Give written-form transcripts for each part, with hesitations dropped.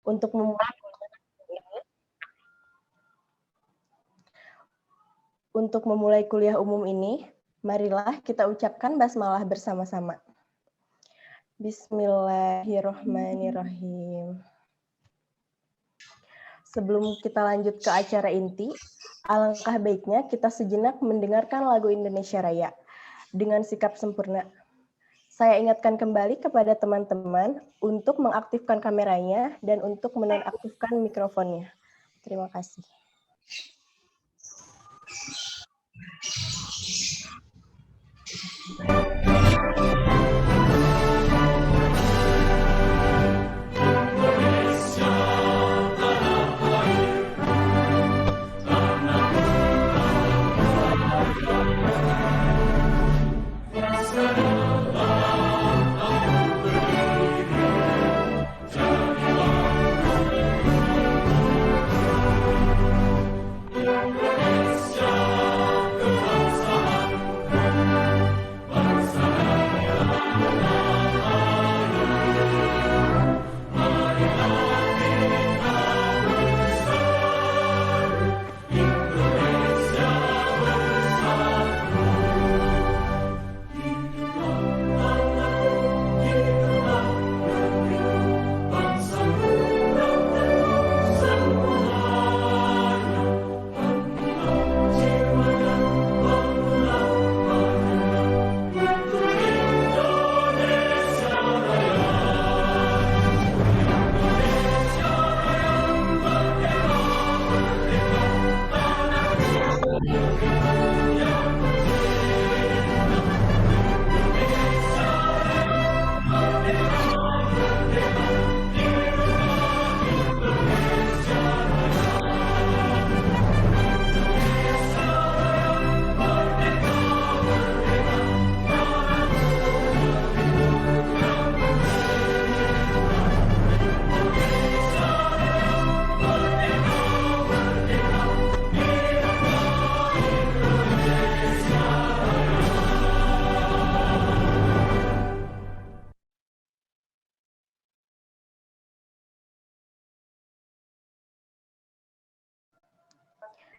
Untuk memulai kuliah umum ini, marilah kita ucapkan basmalah bersama-sama. Bismillahirrahmanirrahim. Sebelum kita lanjut ke acara inti, alangkah baiknya kita sejenak mendengarkan lagu Indonesia Raya dengan sikap sempurna. Saya ingatkan kembali kepada teman-teman untuk mengaktifkan kameranya dan untuk menonaktifkan mikrofonnya. Terima kasih.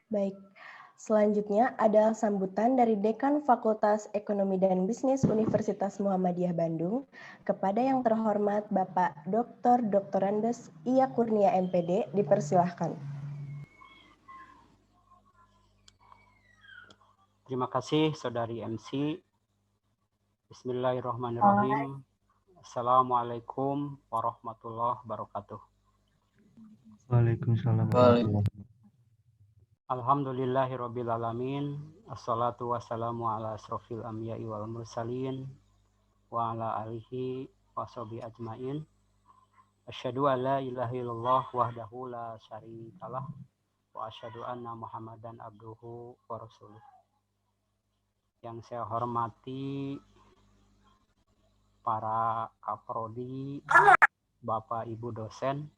Baik, selanjutnya ada sambutan dari Dekan Fakultas Ekonomi dan Bisnis Universitas Muhammadiyah Bandung kepada yang terhormat Bapak Dr. Andes Ia Kurnia MPD, dipersilahkan. Terima kasih Saudari MC. Bismillahirrahmanirrahim. Assalamualaikum warahmatullahi wabarakatuh. Waalaikumsalam. Alhamdulillahirrabbilalamin. Assalatu wassalamu ala asrofil anbiya'i wal mursalin wa ala alihi wa sahbihi ajmain. Asyhadu an la ilaha illallah wahdahu la syarikalah wa asyhadu anna Muhammadan abduhu wa rasuluh. Yang saya hormati para kaprodi, Bapak Ibu dosen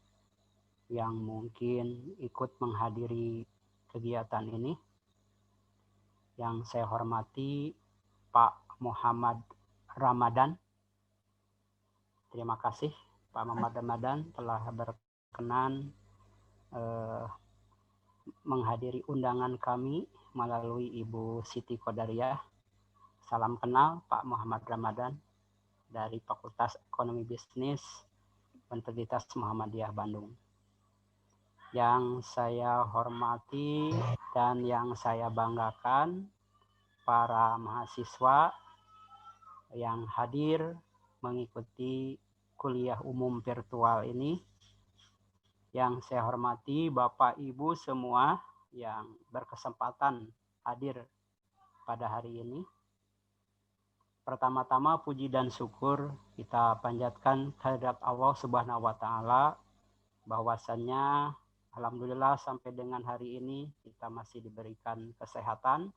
yang mungkin ikut menghadiri kegiatan ini. Yang saya hormati Pak Muhammad Ramadan. Terima kasih Pak Muhammad Ramadan telah berkenan menghadiri undangan kami melalui Ibu Siti Qadariyah. Salam kenal Pak Muhammad Ramadan dari Fakultas Ekonomi Bisnis Universitas Muhammadiyah Bandung. Yang saya hormati dan yang saya banggakan para mahasiswa yang hadir mengikuti kuliah umum virtual ini. Yang saya hormati Bapak Ibu semua yang berkesempatan hadir pada hari ini. Pertama-tama puji dan syukur kita panjatkan kehadirat Allah Subhanahu wa taala bahwasannya alhamdulillah sampai dengan hari ini kita masih diberikan kesehatan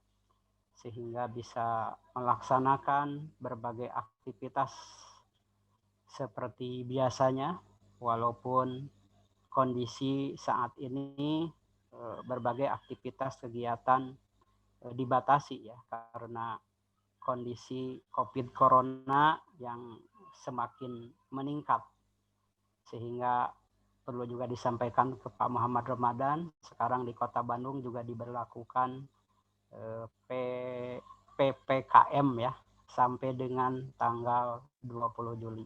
sehingga bisa melaksanakan berbagai aktivitas seperti biasanya walaupun kondisi saat ini berbagai aktivitas kegiatan dibatasi ya karena kondisi COVID Corona yang semakin meningkat sehingga perlu juga disampaikan ke Pak Muhammad Ramadan, sekarang di Kota Bandung juga diberlakukan PPKM ya, sampai dengan tanggal 20 Juli.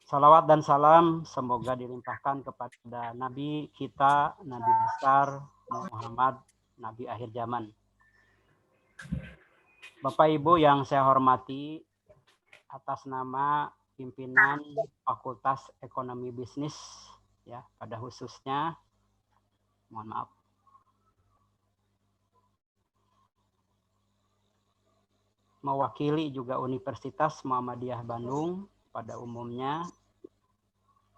Salawat dan salam semoga dilimpahkan kepada Nabi kita, Nabi besar Muhammad, Nabi akhir zaman. Bapak Ibu yang saya hormati, atas nama pimpinan Fakultas Ekonomi Bisnis ya, pada khususnya, mohon maaf. Mewakili juga Universitas Muhammadiyah Bandung pada umumnya,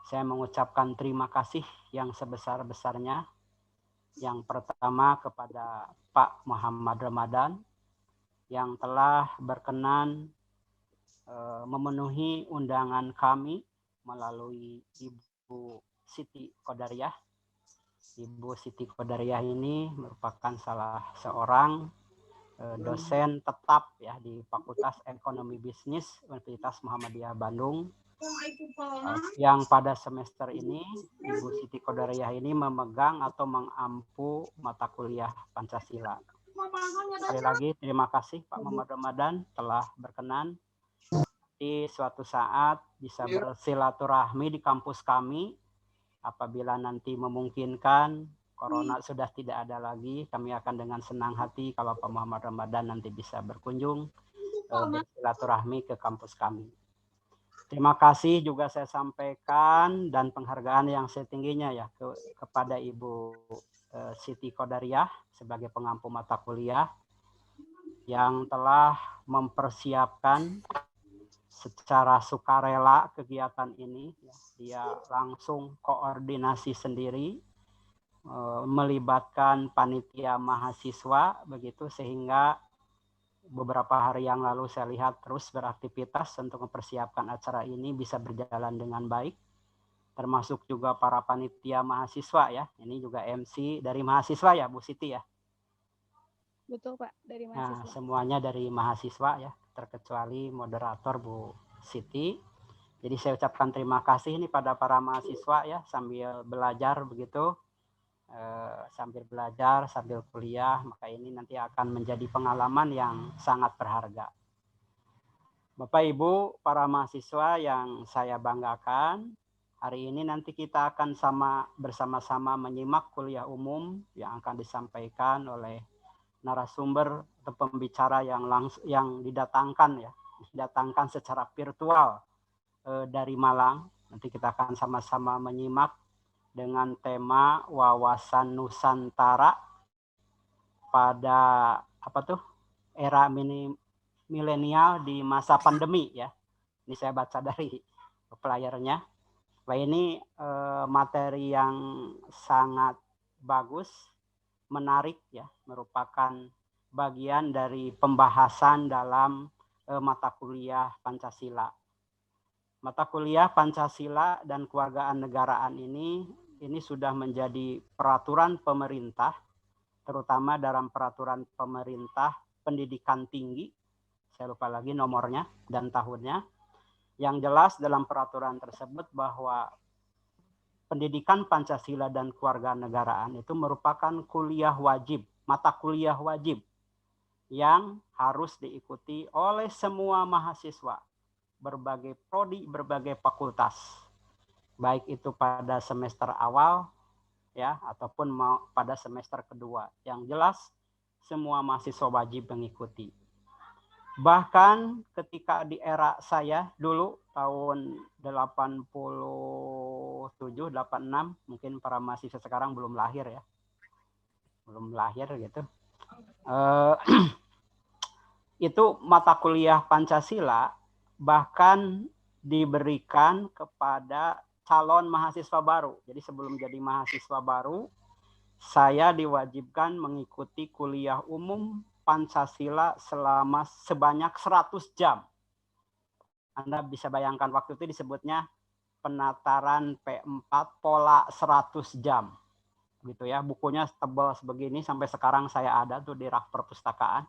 saya mengucapkan terima kasih yang sebesar-besarnya. Yang pertama kepada Pak Muhammad Ramadan yang telah berkenan memenuhi undangan kami melalui Ibu Siti Qadariyah. Ibu Siti Qadariyah ini merupakan salah seorang dosen tetap ya di Fakultas Ekonomi Bisnis Universitas Muhammadiyah Bandung. Yang pada semester ini Ibu Siti Qadariyah ini memegang atau mengampu mata kuliah Pancasila. Sekali lagi terima kasih Pak Muhammad Ramadan telah berkenan di suatu saat bisa bersilaturahmi di kampus kami. Apabila nanti memungkinkan, Corona sudah tidak ada lagi, kami akan dengan senang hati kalau Pak Muhammad Ramadan nanti bisa berkunjung bersilaturahmi ke kampus kami. Terima kasih juga saya sampaikan dan penghargaan yang setingginya ya kepada Ibu Siti Qadariyah sebagai pengampu mata kuliah yang telah mempersiapkan secara sukarela kegiatan ini. Dia langsung koordinasi sendiri, melibatkan panitia mahasiswa begitu, sehingga beberapa hari yang lalu saya lihat terus beraktivitas untuk mempersiapkan acara ini bisa berjalan dengan baik, termasuk juga para panitia mahasiswa ya. Ini juga MC dari mahasiswa ya Bu Siti ya? Betul Pak, dari mahasiswa. Nah, semuanya dari mahasiswa ya, terkecuali moderator Bu Siti. Jadi saya ucapkan terima kasih nih pada para mahasiswa ya, sambil belajar begitu. Sambil belajar, sambil kuliah, maka ini nanti akan menjadi pengalaman yang sangat berharga. Bapak Ibu, para mahasiswa yang saya banggakan, hari ini nanti kita akan bersama-sama menyimak kuliah umum yang akan disampaikan oleh narasumber atau pembicara yang didatangkan secara virtual dari Malang. Nanti kita akan sama-sama menyimak dengan tema wawasan Nusantara pada era milenial di masa pandemi ya. Ini saya baca dari flyernya. Wah, ini materi yang sangat bagus, menarik ya, merupakan bagian dari pembahasan dalam mata kuliah Pancasila. Mata kuliah Pancasila dan Kewargaan Negaraan ini sudah menjadi peraturan pemerintah, terutama dalam peraturan pemerintah pendidikan tinggi. Saya lupa lagi nomornya dan tahunnya. Yang jelas dalam peraturan tersebut bahwa pendidikan Pancasila dan Kewargaan Negaraan itu merupakan kuliah wajib, mata kuliah wajib yang harus diikuti oleh semua mahasiswa, berbagai prodi, berbagai fakultas, baik itu pada semester awal ya ataupun pada semester kedua. Yang jelas semua mahasiswa wajib mengikuti. Bahkan ketika di era saya dulu tahun 87, 86, mungkin para mahasiswa sekarang belum lahir ya. Belum lahir gitu. Itu mata kuliah Pancasila bahkan diberikan kepada calon mahasiswa baru. Jadi sebelum jadi mahasiswa baru, saya diwajibkan mengikuti kuliah umum Pancasila selama sebanyak 100 jam. Anda bisa bayangkan waktu itu disebutnya penataran P4 pola 100 jam. Gitu ya, bukunya tebal sebegini sampai sekarang saya ada tuh di rak perpustakaan.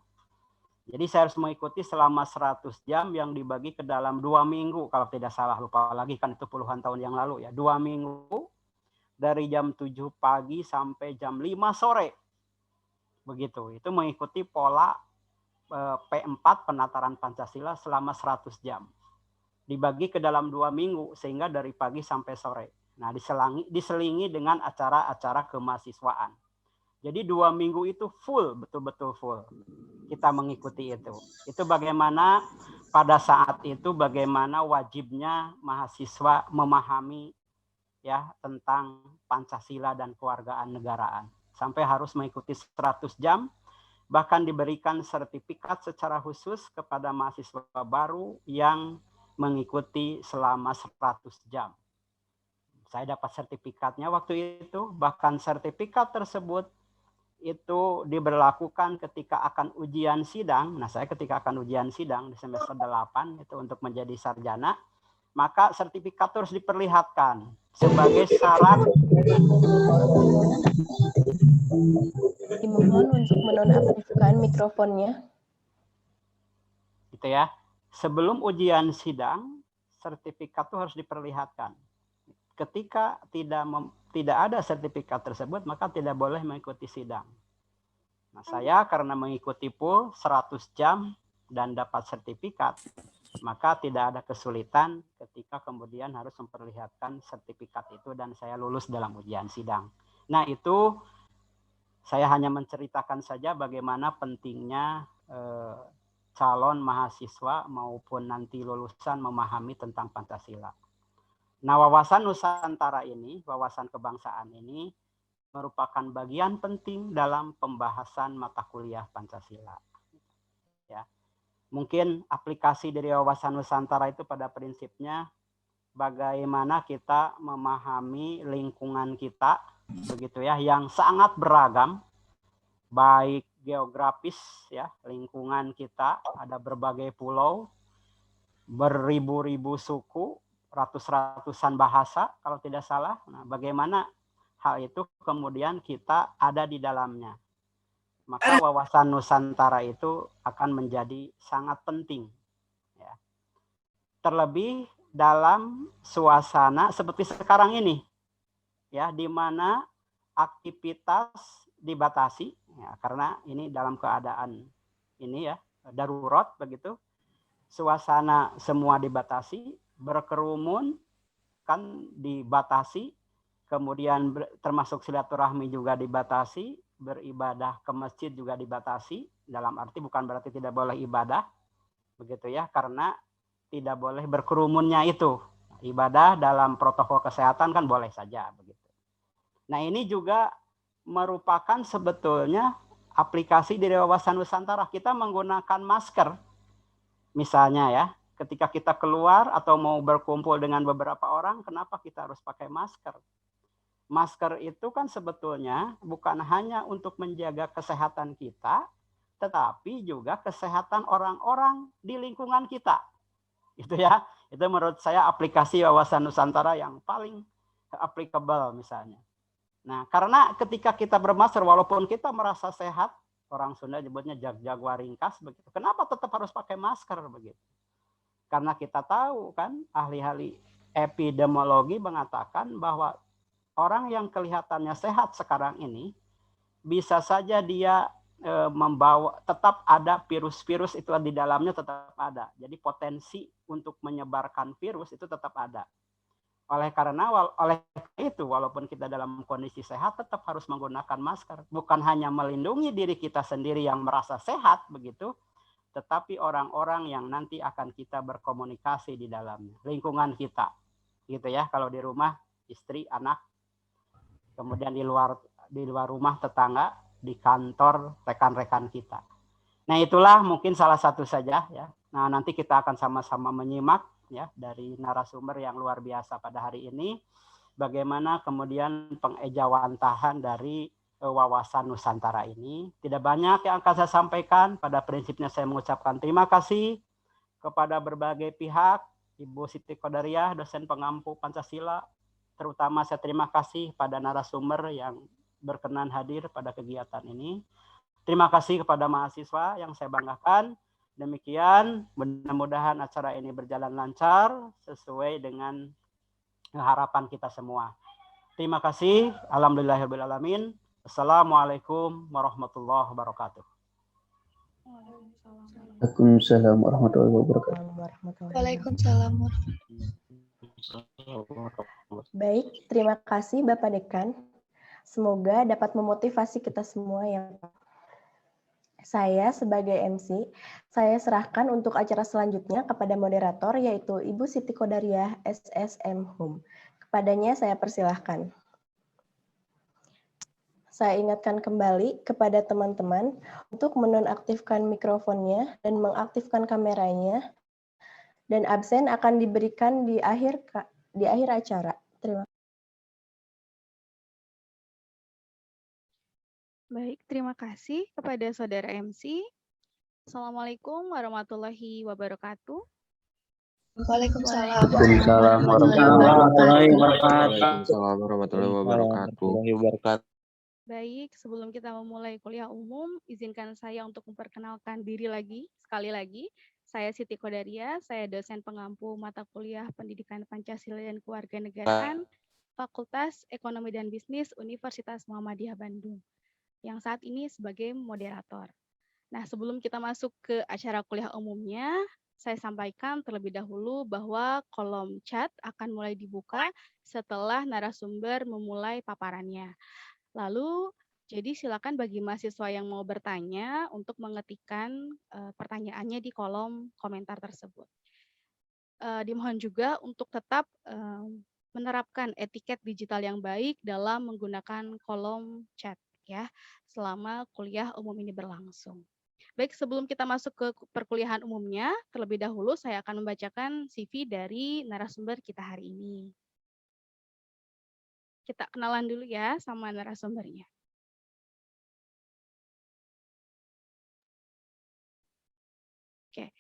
Jadi saya harus mengikuti selama 100 jam yang dibagi ke dalam 2 minggu. Kalau tidak salah, lupa lagi kan itu puluhan tahun yang lalu ya. 2 minggu dari jam 7 pagi sampai jam 5 sore. Begitu. Itu mengikuti pola P4 penataran Pancasila selama 100 jam. Dibagi ke dalam 2 minggu sehingga dari pagi sampai sore. Nah, diselingi dengan acara-acara kemahasiswaan. Jadi 2 minggu itu full, betul-betul full. Kita mengikuti itu. Itu bagaimana pada saat itu bagaimana wajibnya mahasiswa memahami ya tentang Pancasila dan kewargaan negaraan. Sampai harus mengikuti 100 jam, bahkan diberikan sertifikat secara khusus kepada mahasiswa baru yang mengikuti selama 100 jam. Saya dapat sertifikatnya waktu itu, bahkan sertifikat tersebut itu diberlakukan ketika akan ujian sidang. Nah, saya ketika akan ujian sidang di semester 8 itu untuk menjadi sarjana, maka sertifikat terus diperlihatkan sebagai syarat. Dimohon untuk menonaktifkan mikrofonnya. Gitu ya. Sebelum ujian sidang, sertifikat itu harus diperlihatkan. Ketika tidak ada sertifikat tersebut, maka tidak boleh mengikuti sidang. Nah, saya karena mengikuti full 100 jam dan dapat sertifikat, maka tidak ada kesulitan ketika kemudian harus memperlihatkan sertifikat itu dan saya lulus dalam ujian sidang. Nah, itu saya hanya menceritakan saja bagaimana pentingnya calon mahasiswa maupun nanti lulusan memahami tentang Pancasila. Nah, wawasan Nusantara ini, wawasan kebangsaan ini merupakan bagian penting dalam pembahasan mata kuliah Pancasila. Ya. Mungkin aplikasi dari wawasan Nusantara itu pada prinsipnya bagaimana kita memahami lingkungan kita, begitu ya, yang sangat beragam, baik geografis ya, lingkungan kita ada berbagai pulau, beribu-ribu suku, ratus-ratusan bahasa kalau tidak salah. Nah, bagaimana hal itu kemudian kita ada di dalamnya. Maka wawasan Nusantara itu akan menjadi sangat penting. Ya. Terlebih dalam suasana seperti sekarang ini, ya, di mana aktivitas dibatasi, ya, karena ini dalam keadaan ini ya darurat begitu. Suasana semua dibatasi, berkerumun kan dibatasi, kemudian termasuk silaturahmi juga dibatasi, beribadah ke masjid juga dibatasi, dalam arti bukan berarti tidak boleh ibadah, begitu ya, karena tidak boleh berkerumunnya itu. Ibadah dalam protokol kesehatan kan boleh saja, begitu. Nah, ini juga merupakan sebetulnya aplikasi dari wawasan Nusantara. Kita menggunakan masker, misalnya ya, ketika kita keluar atau mau berkumpul dengan beberapa orang, kenapa kita harus pakai masker? Masker itu kan sebetulnya bukan hanya untuk menjaga kesehatan kita, tetapi juga kesehatan orang-orang di lingkungan kita. Itu ya, itu menurut saya aplikasi wawasan Nusantara yang paling applicable misalnya. Nah, karena ketika kita bermasker, walaupun kita merasa sehat, orang Sunda nyebutnya jag-jagwa ringkas begitu. Kenapa tetap harus pakai masker begitu? Karena kita tahu kan ahli-ahli epidemiologi mengatakan bahwa orang yang kelihatannya sehat sekarang ini bisa saja dia membawa, tetap ada virus-virus itu di dalamnya, tetap ada. Jadi potensi untuk menyebarkan virus itu tetap ada. Oleh itu, walaupun kita dalam kondisi sehat, tetap harus menggunakan masker. Bukan hanya melindungi diri kita sendiri yang merasa sehat begitu, tetapi orang-orang yang nanti akan kita berkomunikasi di dalamnya, lingkungan kita, gitu ya. Kalau di rumah istri, anak, kemudian di luar rumah tetangga, di kantor rekan-rekan kita. Nah, itulah mungkin salah satu saja ya. Nah, nanti kita akan sama-sama menyimak ya dari narasumber yang luar biasa pada hari ini, bagaimana kemudian pengejawantahan dari wawasan Nusantara ini. Tidak banyak yang akan saya sampaikan, pada prinsipnya saya mengucapkan terima kasih kepada berbagai pihak, Ibu Siti Qodariah, dosen pengampu Pancasila, terutama saya terima kasih pada narasumber yang berkenan hadir pada kegiatan ini. Terima kasih kepada mahasiswa yang saya banggakan. Demikian, mudah-mudahan acara ini berjalan lancar sesuai dengan harapan kita semua. Terima kasih. Alhamdulillahirrahmanirrahim. Assalamualaikum warahmatullahi wabarakatuh. Waalaikumsalam warahmatullahi wabarakatuh. Waalaikumsalam. Baik, terima kasih Bapak Dekan. Semoga dapat memotivasi kita semua ya. Saya sebagai MC, saya serahkan untuk acara selanjutnya kepada moderator yaitu Ibu Siti Qodariah SSM Hum. Kepadanya saya persilahkan. Saya ingatkan kembali kepada teman-teman untuk menonaktifkan mikrofonnya dan mengaktifkan kameranya, dan absen akan diberikan di akhir acara. Terima kasih. Baik, terima kasih kepada Saudara MC. Assalamualaikum warahmatullahi wabarakatuh. Waalaikumsalam warahmatullahi Waalaikumsalam warahmatullahi wabarakatuh. Baik, sebelum kita memulai kuliah umum, izinkan saya untuk memperkenalkan diri sekali lagi. Saya Siti Qodariah, saya dosen pengampu mata kuliah Pendidikan Pancasila dan Kewarganegaraan, Fakultas Ekonomi dan Bisnis Universitas Muhammadiyah Bandung, yang saat ini sebagai moderator. Nah, sebelum kita masuk ke acara kuliah umumnya, saya sampaikan terlebih dahulu bahwa kolom chat akan mulai dibuka setelah narasumber memulai paparannya. Lalu, jadi silakan bagi mahasiswa yang mau bertanya untuk mengetikkan pertanyaannya di kolom komentar tersebut. Dimohon juga untuk tetap menerapkan etiket digital yang baik dalam menggunakan kolom chat ya selama kuliah umum ini berlangsung. Baik, sebelum kita masuk ke perkuliahan umumnya, terlebih dahulu saya akan membacakan CV dari narasumber kita hari ini. Kita kenalan dulu ya sama narasumbernya. Oke.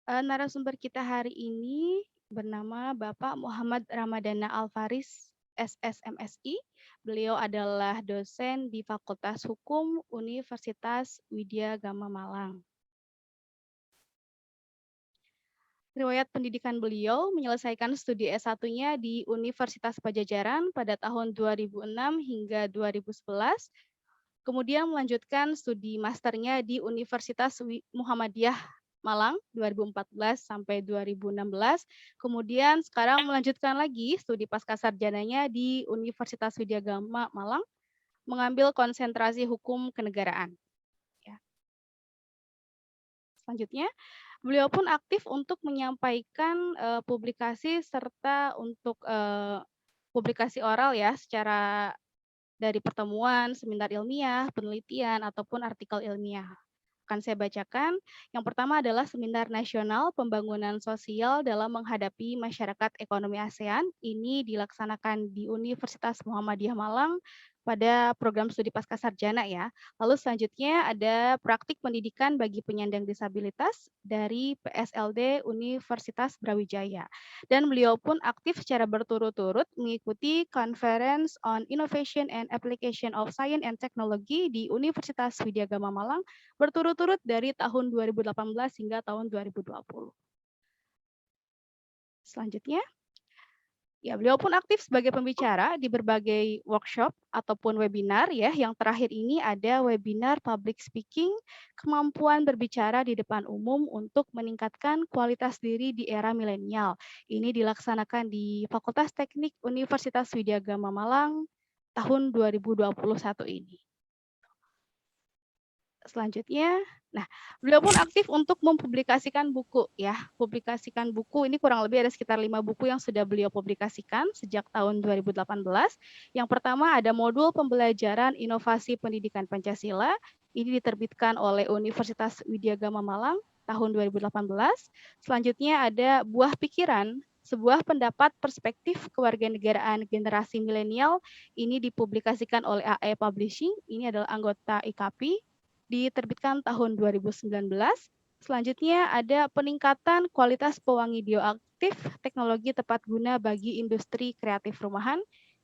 Narasumber kita hari ini bernama Bapak Muhammad Ramadana Alfaris, SSMSI. Beliau adalah dosen di Fakultas Hukum Universitas Widya Gama Malang. Riwayat pendidikan beliau menyelesaikan studi S1-nya di Universitas Pajajaran pada tahun 2006 hingga 2011. Kemudian melanjutkan studi masternya di Universitas Muhammadiyah Malang 2014 sampai 2016. Kemudian sekarang melanjutkan lagi studi pascasarjananya di Universitas Widya Gama Malang, mengambil konsentrasi hukum kenegaraan. Ya. Selanjutnya, beliau pun aktif untuk menyampaikan publikasi serta untuk publikasi oral ya secara dari pertemuan, seminar ilmiah, penelitian, ataupun artikel ilmiah. Akan saya bacakan. Yang pertama adalah Seminar Nasional Pembangunan Sosial dalam Menghadapi Masyarakat Ekonomi ASEAN. Ini dilaksanakan di Universitas Muhammadiyah Malang pada program studi pascasarjana ya. Lalu selanjutnya ada Praktik Pendidikan bagi Penyandang Disabilitas dari PSLD Universitas Brawijaya. Dan beliau pun aktif secara berturut-turut mengikuti Conference on Innovation and Application of Science and Technology di Universitas Widya Gama Malang berturut-turut dari tahun 2018 hingga tahun 2020. Selanjutnya, ya, beliau pun aktif sebagai pembicara di berbagai workshop ataupun webinar ya. Yang terakhir ini ada webinar public speaking, kemampuan berbicara di depan umum untuk meningkatkan kualitas diri di era milenial. Ini dilaksanakan di Fakultas Teknik Universitas Widya Gama Malang tahun 2021 ini. Selanjutnya, nah, beliau pun aktif untuk mempublikasikan buku ya. Publikasikan buku ini kurang lebih ada sekitar 5 buku yang sudah beliau publikasikan sejak tahun 2018. Yang pertama ada modul pembelajaran inovasi pendidikan Pancasila. Ini diterbitkan oleh Universitas Widya Gama Malang tahun 2018. Selanjutnya ada Buah Pikiran, sebuah pendapat perspektif kewarganegaraan generasi milenial. Ini dipublikasikan oleh AE Publishing. Ini adalah anggota IKAPI. Diterbitkan tahun 2019. Selanjutnya ada peningkatan kualitas pewangi bioaktif teknologi tepat guna bagi industri kreatif rumahan.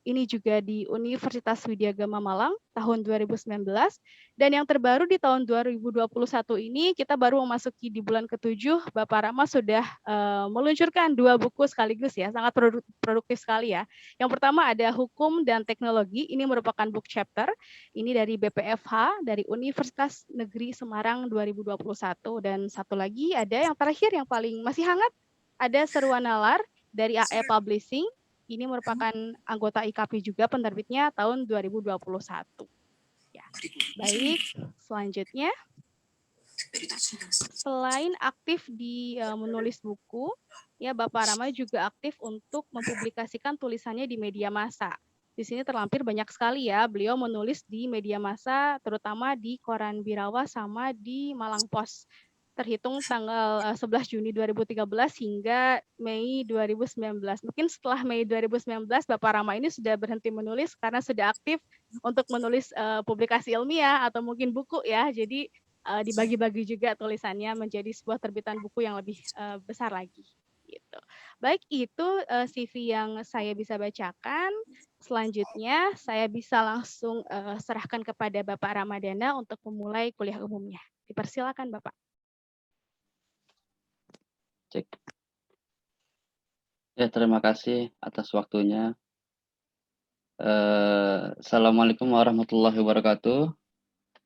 ini juga di Universitas Widyagama Malang tahun 2019. Dan yang terbaru di tahun 2021 ini, kita baru memasuki di bulan ke-7, Bapak Rama sudah meluncurkan 2 buku sekaligus ya, sangat produktif sekali ya. Yang pertama ada Hukum dan Teknologi, ini merupakan book chapter, ini dari BPFH, dari Universitas Negeri Semarang 2021. Dan satu lagi ada yang terakhir, yang paling masih hangat, ada Seruan Nalar dari AE Publishing. Ini merupakan anggota IKP juga, penerbitnya tahun 2021. Ya. Baik, selanjutnya. Selain aktif di menulis buku, ya Bapak Rama juga aktif untuk mempublikasikan tulisannya di media massa. Di sini terlampir banyak sekali ya, beliau menulis di media massa, terutama di Koran Birawa sama di Malang Post. Terhitung tanggal 11 Juni 2013 hingga Mei 2019. Mungkin setelah Mei 2019, Bapak Rama ini sudah berhenti menulis karena sudah aktif untuk menulis publikasi ilmiah atau mungkin buku ya. Jadi dibagi-bagi juga tulisannya menjadi sebuah terbitan buku yang lebih besar lagi. Gitu. Baik, itu CV yang saya bisa bacakan. Selanjutnya, saya bisa langsung serahkan kepada Bapak Ramadana untuk memulai kuliah umumnya. Dipersilakan, Bapak. Cek. Ya, terima kasih atas waktunya. Assalamualaikum warahmatullahi wabarakatuh.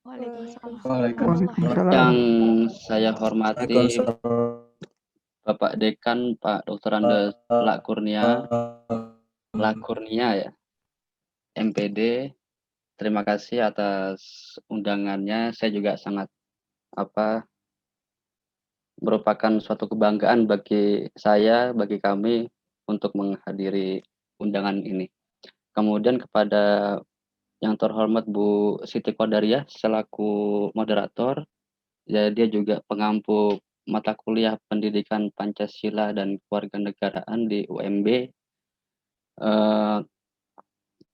Waalaikumsalam. Yang saya hormati Bapak Dekan Pak Dr. Andes Lakurnia ya, MPD. Terima kasih atas undangannya. Saya juga sangat merupakan suatu kebanggaan bagi saya, bagi kami untuk menghadiri undangan ini. Kemudian kepada yang terhormat Bu Siti Qadariyah selaku moderator, ya dia juga pengampu mata kuliah Pendidikan Pancasila dan Kewarganegaraan di UMB.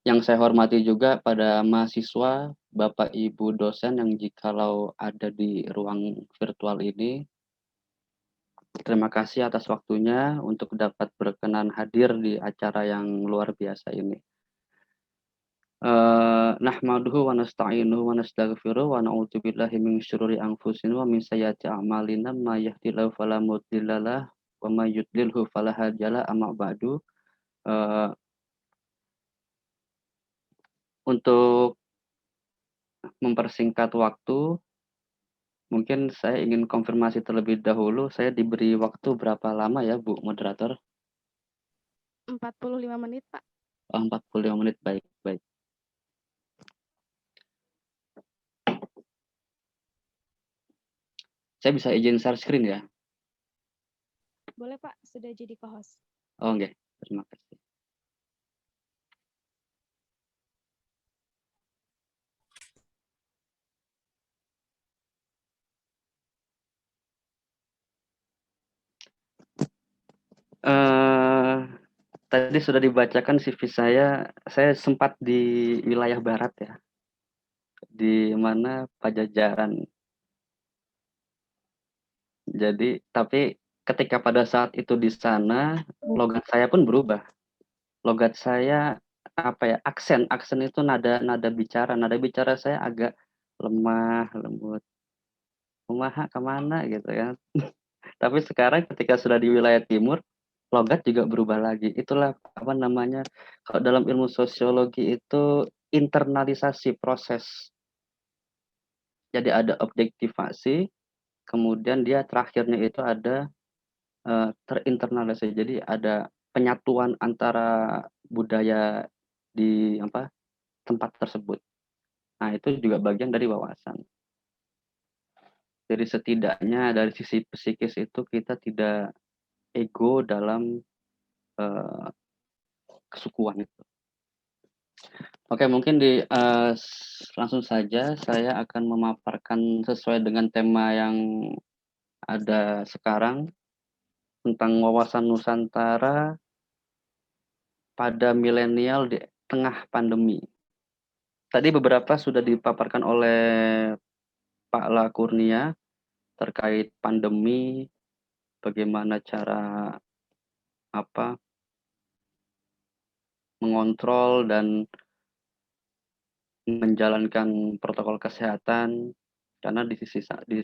Yang saya hormati juga pada mahasiswa, Bapak Ibu dosen yang jikalau ada di ruang virtual ini, terima kasih atas waktunya untuk dapat berkenan hadir di acara yang luar biasa ini. Nahmaduhu wa nasta'inuhu wa nastaghfiruh wa na'udzu billahi min syururi anfusina wa min sayyiati a'malina may yahdihillahu fala mudhillalah wa may yudlilhu fala hadiyalah amma ba'du. Untuk mempersingkat waktu, mungkin saya ingin konfirmasi terlebih dahulu, saya diberi waktu berapa lama ya, Bu Moderator? 45 menit, Pak. Oh, 45 menit, baik. Saya bisa izin share screen ya? Boleh, Pak, sudah jadi co-host. Oh, enggak. Terima kasih. Tadi sudah dibacakan CV saya sempat di wilayah barat ya, di mana Pajajaran. Jadi, tapi ketika pada saat itu di sana, logat saya pun berubah. Logat saya aksen itu nada bicara saya agak lemah, lembut. Kumaha kemana gitu kan. Tapi sekarang ketika sudah di wilayah timur, logat juga berubah lagi. Itulah kalau dalam ilmu sosiologi itu internalisasi proses. Jadi ada objektivasi, kemudian dia terakhirnya itu ada terinternalisasi. Jadi ada penyatuan antara budaya di tempat tersebut. Nah, itu juga bagian dari wawasan. Jadi setidaknya dari sisi psikis itu kita tidak ego dalam kesukuan itu. Oke, mungkin langsung saja saya akan memaparkan sesuai dengan tema yang ada sekarang tentang wawasan Nusantara pada milenial di tengah pandemi. Tadi beberapa sudah dipaparkan oleh Pak Lakurnia terkait pandemi, bagaimana cara mengontrol dan menjalankan protokol kesehatan, karena di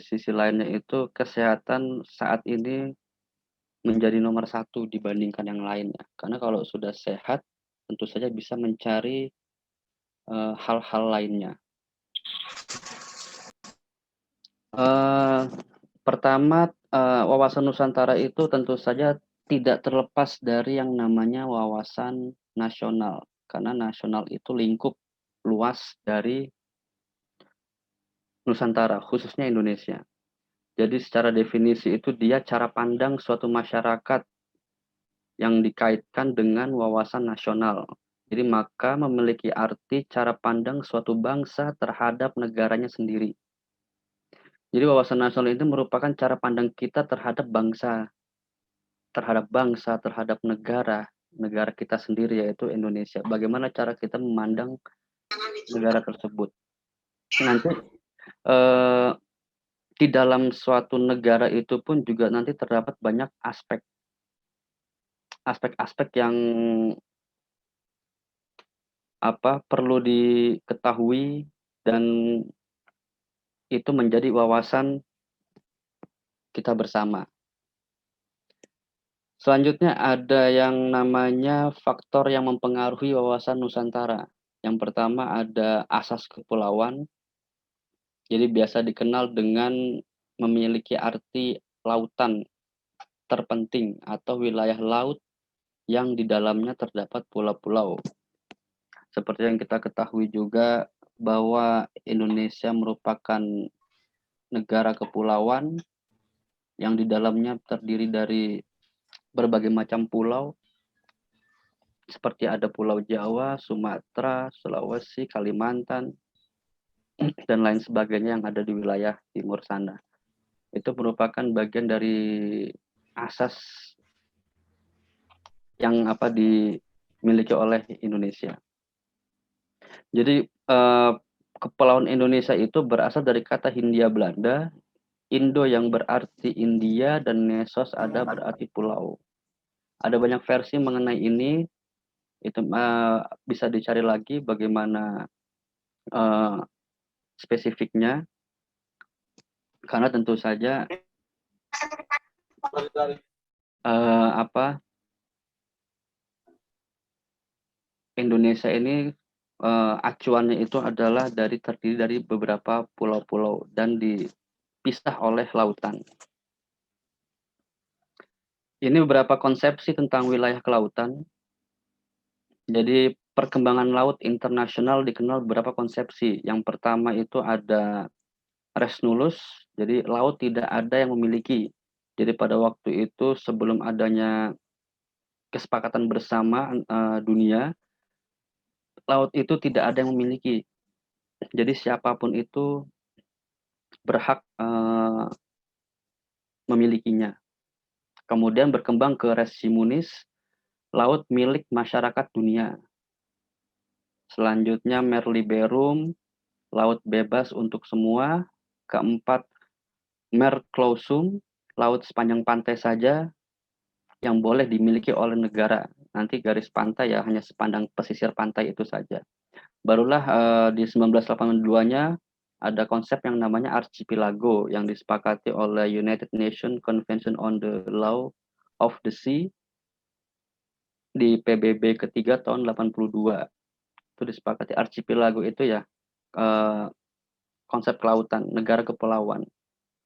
sisi lainnya itu kesehatan saat ini menjadi nomor satu dibandingkan yang lainnya. Karena kalau sudah sehat, tentu saja bisa mencari hal-hal lainnya. Pertama, wawasan Nusantara itu tentu saja tidak terlepas dari yang namanya wawasan nasional, karena nasional itu lingkup luas dari Nusantara, khususnya Indonesia. Jadi secara definisi itu dia cara pandang suatu masyarakat yang dikaitkan dengan wawasan nasional. Jadi maka memiliki arti cara pandang suatu bangsa terhadap negaranya sendiri. Jadi wawasan nasional itu merupakan cara pandang kita terhadap bangsa, terhadap negara kita sendiri yaitu Indonesia. Bagaimana cara kita memandang negara tersebut. Nanti di dalam suatu negara itu pun juga nanti terdapat banyak aspek-aspek yang perlu diketahui dan itu menjadi wawasan kita bersama. Selanjutnya ada yang namanya faktor yang mempengaruhi wawasan Nusantara. Yang pertama ada asas kepulauan. Jadi biasa dikenal dengan memiliki arti lautan terpenting atau wilayah laut yang di dalamnya terdapat pulau-pulau. Seperti yang kita ketahui juga bahwa Indonesia merupakan negara kepulauan yang di dalamnya terdiri dari berbagai macam pulau, seperti ada Pulau Jawa, Sumatera, Sulawesi, Kalimantan, dan lain sebagainya yang ada di wilayah timur sana. Itu merupakan bagian dari asas yang dimiliki oleh Indonesia. Jadi kepulauan Indonesia itu berasal dari kata Hindia Belanda, Indo yang berarti India, dan Nesos ada berarti pulau. Ada banyak versi mengenai ini, itu bisa dicari lagi bagaimana spesifiknya, karena tentu saja Indonesia ini acuannya itu adalah terdiri dari beberapa pulau-pulau dan dipisah oleh lautan. Ini beberapa konsepsi tentang wilayah kelautan. Jadi perkembangan laut internasional dikenal beberapa konsepsi. Yang pertama itu ada res nullus, jadi laut tidak ada yang memiliki. Jadi pada waktu itu sebelum adanya kesepakatan bersama dunia, laut itu tidak ada yang memiliki. Jadi siapapun itu berhak memilikinya. Kemudian berkembang ke res simunis, laut milik masyarakat dunia. Selanjutnya mer liberum, laut bebas untuk semua. Keempat, mer clausum, laut sepanjang pantai saja yang boleh dimiliki oleh negara. Nanti garis pantai ya hanya sepandang pesisir pantai itu saja. Barulah di 1982-nya ada konsep yang namanya archipelago yang disepakati oleh United Nations Convention on the Law of the Sea di PBB ketiga tahun 82. Itu disepakati archipelago itu ya konsep kelautan, negara kepulauan.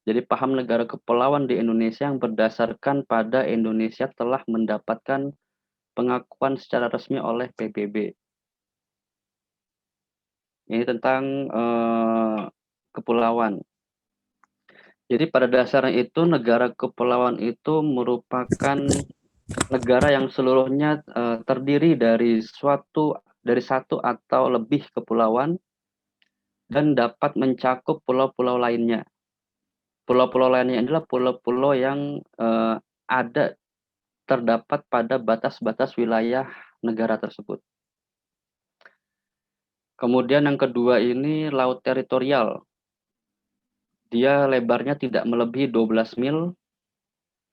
Jadi paham negara kepulauan di Indonesia yang berdasarkan pada Indonesia telah mendapatkan pengakuan secara resmi oleh PBB. Ini tentang kepulauan. Jadi pada dasarnya itu negara kepulauan itu merupakan negara yang seluruhnya terdiri dari satu atau lebih kepulauan dan dapat mencakup pulau-pulau lainnya. Pulau-pulau lainnya adalah pulau-pulau yang terdapat pada batas-batas wilayah negara tersebut. Kemudian yang kedua ini laut teritorial. Dia lebarnya tidak melebihi 12 mil,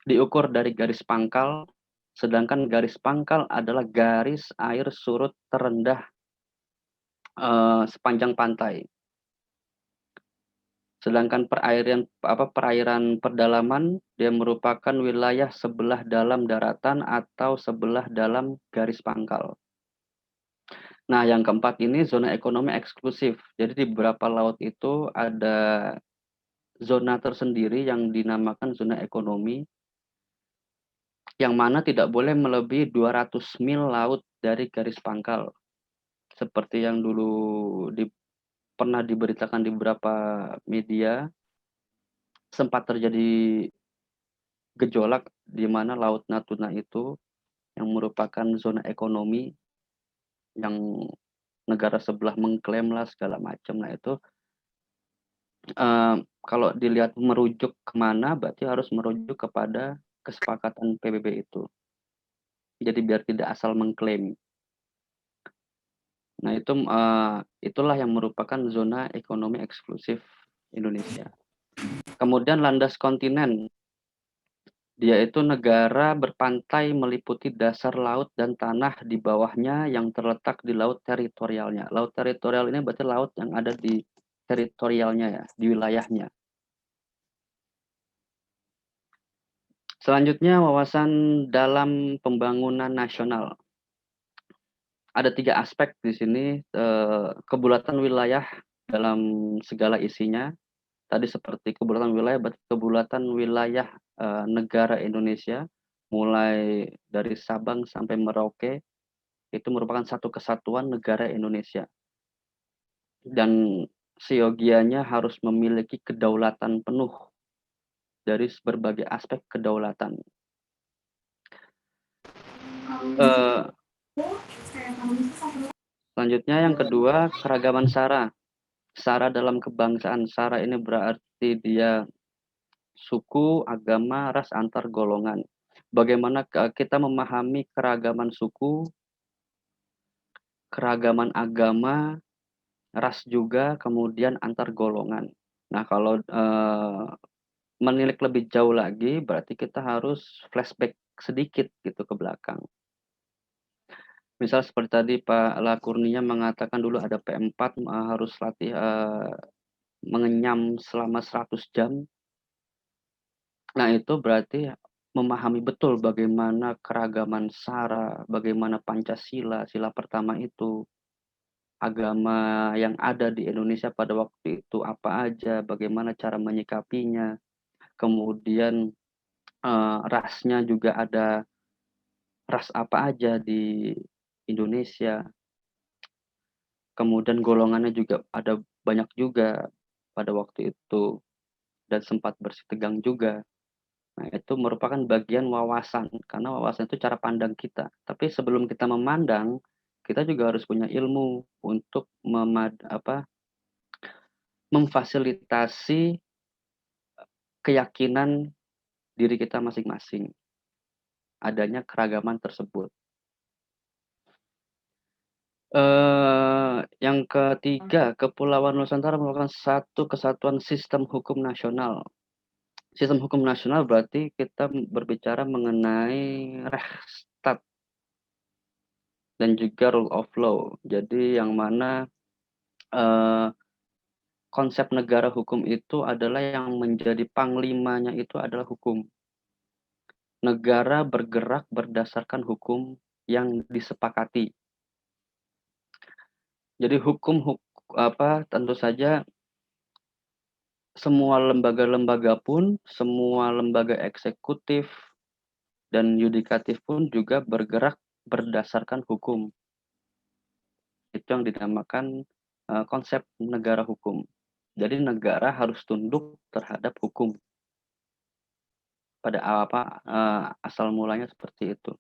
diukur dari garis pangkal Sedangkan garis pangkal adalah garis air surut terendah sepanjang pantai. Sedangkan perairan pedalaman dia merupakan wilayah sebelah dalam daratan atau sebelah dalam garis pangkal. Nah, yang keempat ini zona ekonomi eksklusif. Jadi di beberapa laut itu ada zona tersendiri yang dinamakan zona ekonomi, yang mana tidak boleh melebihi 200 mil laut dari garis pangkal. Seperti yang dulu pernah diberitakan di beberapa media, sempat terjadi gejolak di mana Laut Natuna itu yang merupakan zona ekonomi yang negara sebelah mengklaim lah segala macam. Nah itu kalau dilihat merujuk kemana, berarti harus merujuk kepada kesepakatan PBB itu. Jadi biar tidak asal mengklaim. Nah itu itulah yang merupakan zona ekonomi eksklusif Indonesia. Kemudian landas kontinen. Dia itu negara berpantai meliputi dasar laut dan tanah di bawahnya yang terletak di laut teritorialnya. Laut teritorial ini berarti laut yang ada di teritorialnya ya, di wilayahnya. Selanjutnya wawasan dalam pembangunan nasional. Ada 3 aspek di sini, kebulatan wilayah dalam segala isinya. Tadi seperti kebulatan wilayah, berarti kebulatan wilayah negara Indonesia, mulai dari Sabang sampai Merauke, itu merupakan satu kesatuan negara Indonesia. Dan seyogianya harus memiliki kedaulatan penuh dari berbagai aspek kedaulatan. Selanjutnya yang kedua, keragaman SARA. SARA dalam kebangsaan. SARA ini berarti dia suku, agama, ras, antar golongan. Bagaimana kita memahami keragaman suku, keragaman agama, ras juga, kemudian antar golongan. Nah, kalau menilik lebih jauh lagi, berarti kita harus flashback sedikit gitu ke belakang. Misal seperti tadi Pak Lakurnia mengatakan dulu ada P4 harus latih mengenyam selama 100 jam. Nah, itu berarti memahami betul bagaimana keragaman SARA, bagaimana Pancasila, sila pertama itu, agama yang ada di Indonesia pada waktu itu apa aja, bagaimana cara menyikapinya, kemudian rasnya juga ada ras apa aja di Indonesia, kemudian golongannya juga ada banyak juga pada waktu itu, dan sempat bersih tegang juga. Nah, itu merupakan bagian wawasan, karena wawasan itu cara pandang kita. Tapi sebelum kita memandang, kita juga harus punya ilmu untuk memfasilitasi keyakinan diri kita masing-masing, adanya keragaman tersebut. Yang ketiga, Kepulauan Nusantara merupakan satu kesatuan sistem hukum nasional. Sistem hukum nasional berarti kita berbicara mengenai Rechtsstaat dan juga rule of law. Jadi yang mana konsep negara hukum itu adalah yang menjadi panglimanya itu adalah hukum. Negara bergerak berdasarkan hukum yang disepakati. Jadi tentu saja semua lembaga-lembaga pun, semua lembaga eksekutif dan yudikatif pun juga bergerak berdasarkan hukum. Itu yang dinamakan konsep negara hukum. Jadi negara harus tunduk terhadap hukum. Pada asal mulanya seperti itu.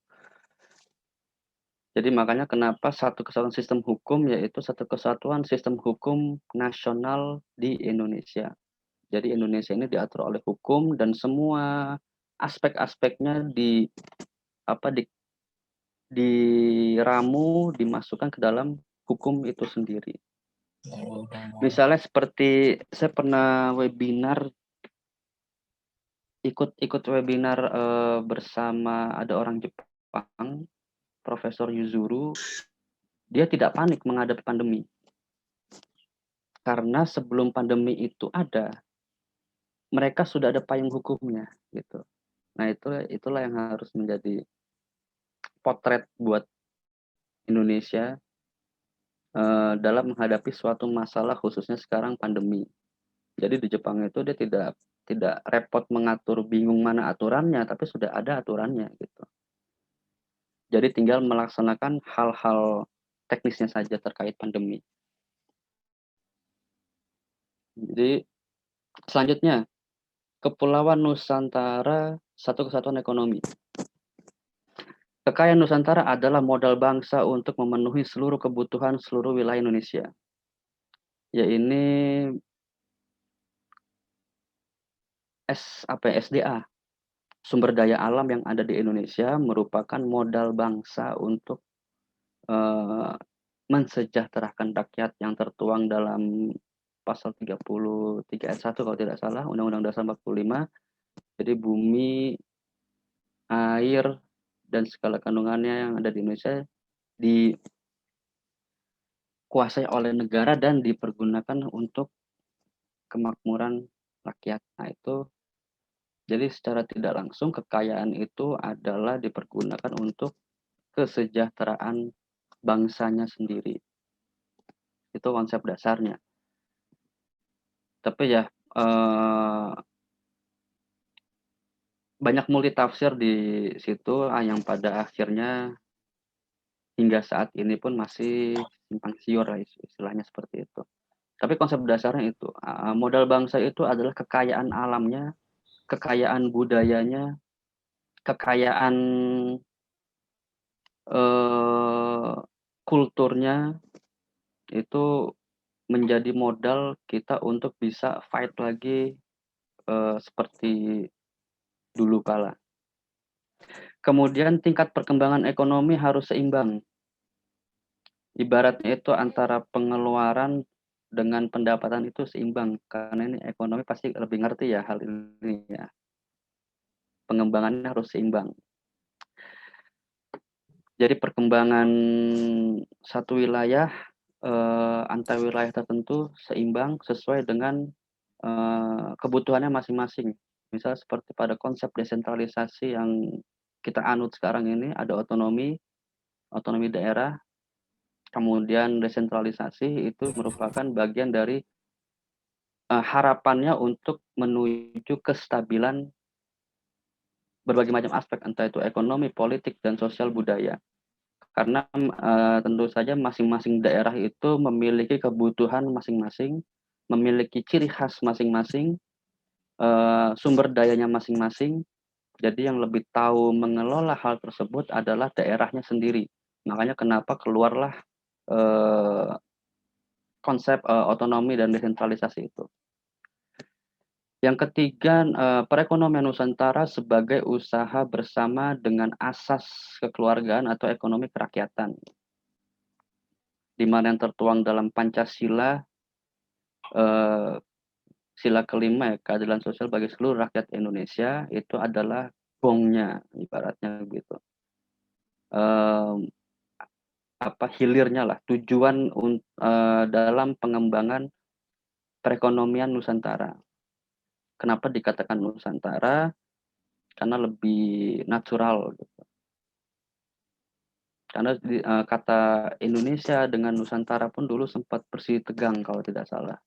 Jadi makanya kenapa satu kesatuan sistem hukum, yaitu satu kesatuan sistem hukum nasional di Indonesia. Jadi Indonesia ini diatur oleh hukum dan semua aspek-aspeknya diramu, dimasukkan ke dalam hukum itu sendiri. Misalnya seperti saya pernah ikut webinar bersama ada orang Jepang. Jepang, Profesor Yuzuru, dia tidak panik menghadapi pandemi. Karena sebelum pandemi itu ada, mereka sudah ada payung hukumnya gitu. Nah, itulah yang harus menjadi potret buat Indonesia dalam menghadapi suatu masalah, khususnya sekarang pandemi. Jadi di Jepang itu dia tidak repot mengatur, bingung mana aturannya, tapi sudah ada aturannya gitu. Jadi tinggal melaksanakan hal-hal teknisnya saja terkait pandemi. Jadi selanjutnya, Kepulauan Nusantara satu kesatuan ekonomi. Kekayaan Nusantara adalah modal bangsa untuk memenuhi seluruh kebutuhan seluruh wilayah Indonesia. Ya ini SDA, sumber daya alam yang ada di Indonesia merupakan modal bangsa untuk mensejahterakan rakyat yang tertuang dalam pasal 33 ayat 1 kalau tidak salah Undang-Undang Dasar 45. Jadi bumi, air, dan segala kandungannya yang ada di Indonesia dikuasai oleh negara dan dipergunakan untuk kemakmuran rakyat. Nah itu, jadi secara tidak langsung kekayaan itu adalah dipergunakan untuk kesejahteraan bangsanya sendiri. Itu konsep dasarnya. Tapi ya banyak multitafsir di situ yang pada akhirnya hingga saat ini pun masih simpang siur lah istilahnya seperti itu. Tapi konsep dasarnya itu modal bangsa itu adalah kekayaan alamnya, kekayaan budayanya, kekayaan kulturnya, itu menjadi modal kita untuk bisa fight lagi seperti dulu kala. Kemudian tingkat perkembangan ekonomi harus seimbang. Ibaratnya itu antara pengeluaran dengan pendapatan itu seimbang. Karena ini ekonomi pasti lebih ngerti ya hal ini ya. Pengembangannya harus seimbang. Jadi perkembangan satu wilayah antar wilayah tertentu seimbang sesuai dengan kebutuhannya masing-masing. Misal seperti pada konsep desentralisasi yang kita anut sekarang ini, ada otonomi daerah, kemudian desentralisasi itu merupakan bagian dari harapannya untuk menuju kestabilan berbagai macam aspek, entah itu ekonomi, politik, dan sosial budaya. Karena tentu saja masing-masing daerah itu memiliki kebutuhan masing-masing, memiliki ciri khas masing-masing, sumber dayanya masing-masing. Jadi yang lebih tahu mengelola hal tersebut adalah daerahnya sendiri. Makanya kenapa keluarlah konsep otonomi dan desentralisasi itu. Yang ketiga, perekonomian Nusantara sebagai usaha bersama dengan asas kekeluargaan atau ekonomi kerakyatan, di mana yang tertuang dalam Pancasila, sila kelima ya, keadilan sosial bagi seluruh rakyat Indonesia, itu adalah gongnya, ibaratnya gitu. Hilirnya lah, tujuan dalam pengembangan perekonomian Nusantara. Kenapa dikatakan Nusantara? Karena lebih natural gitu. Karena kata Indonesia dengan Nusantara pun dulu sempat bersih tegang kalau tidak salah.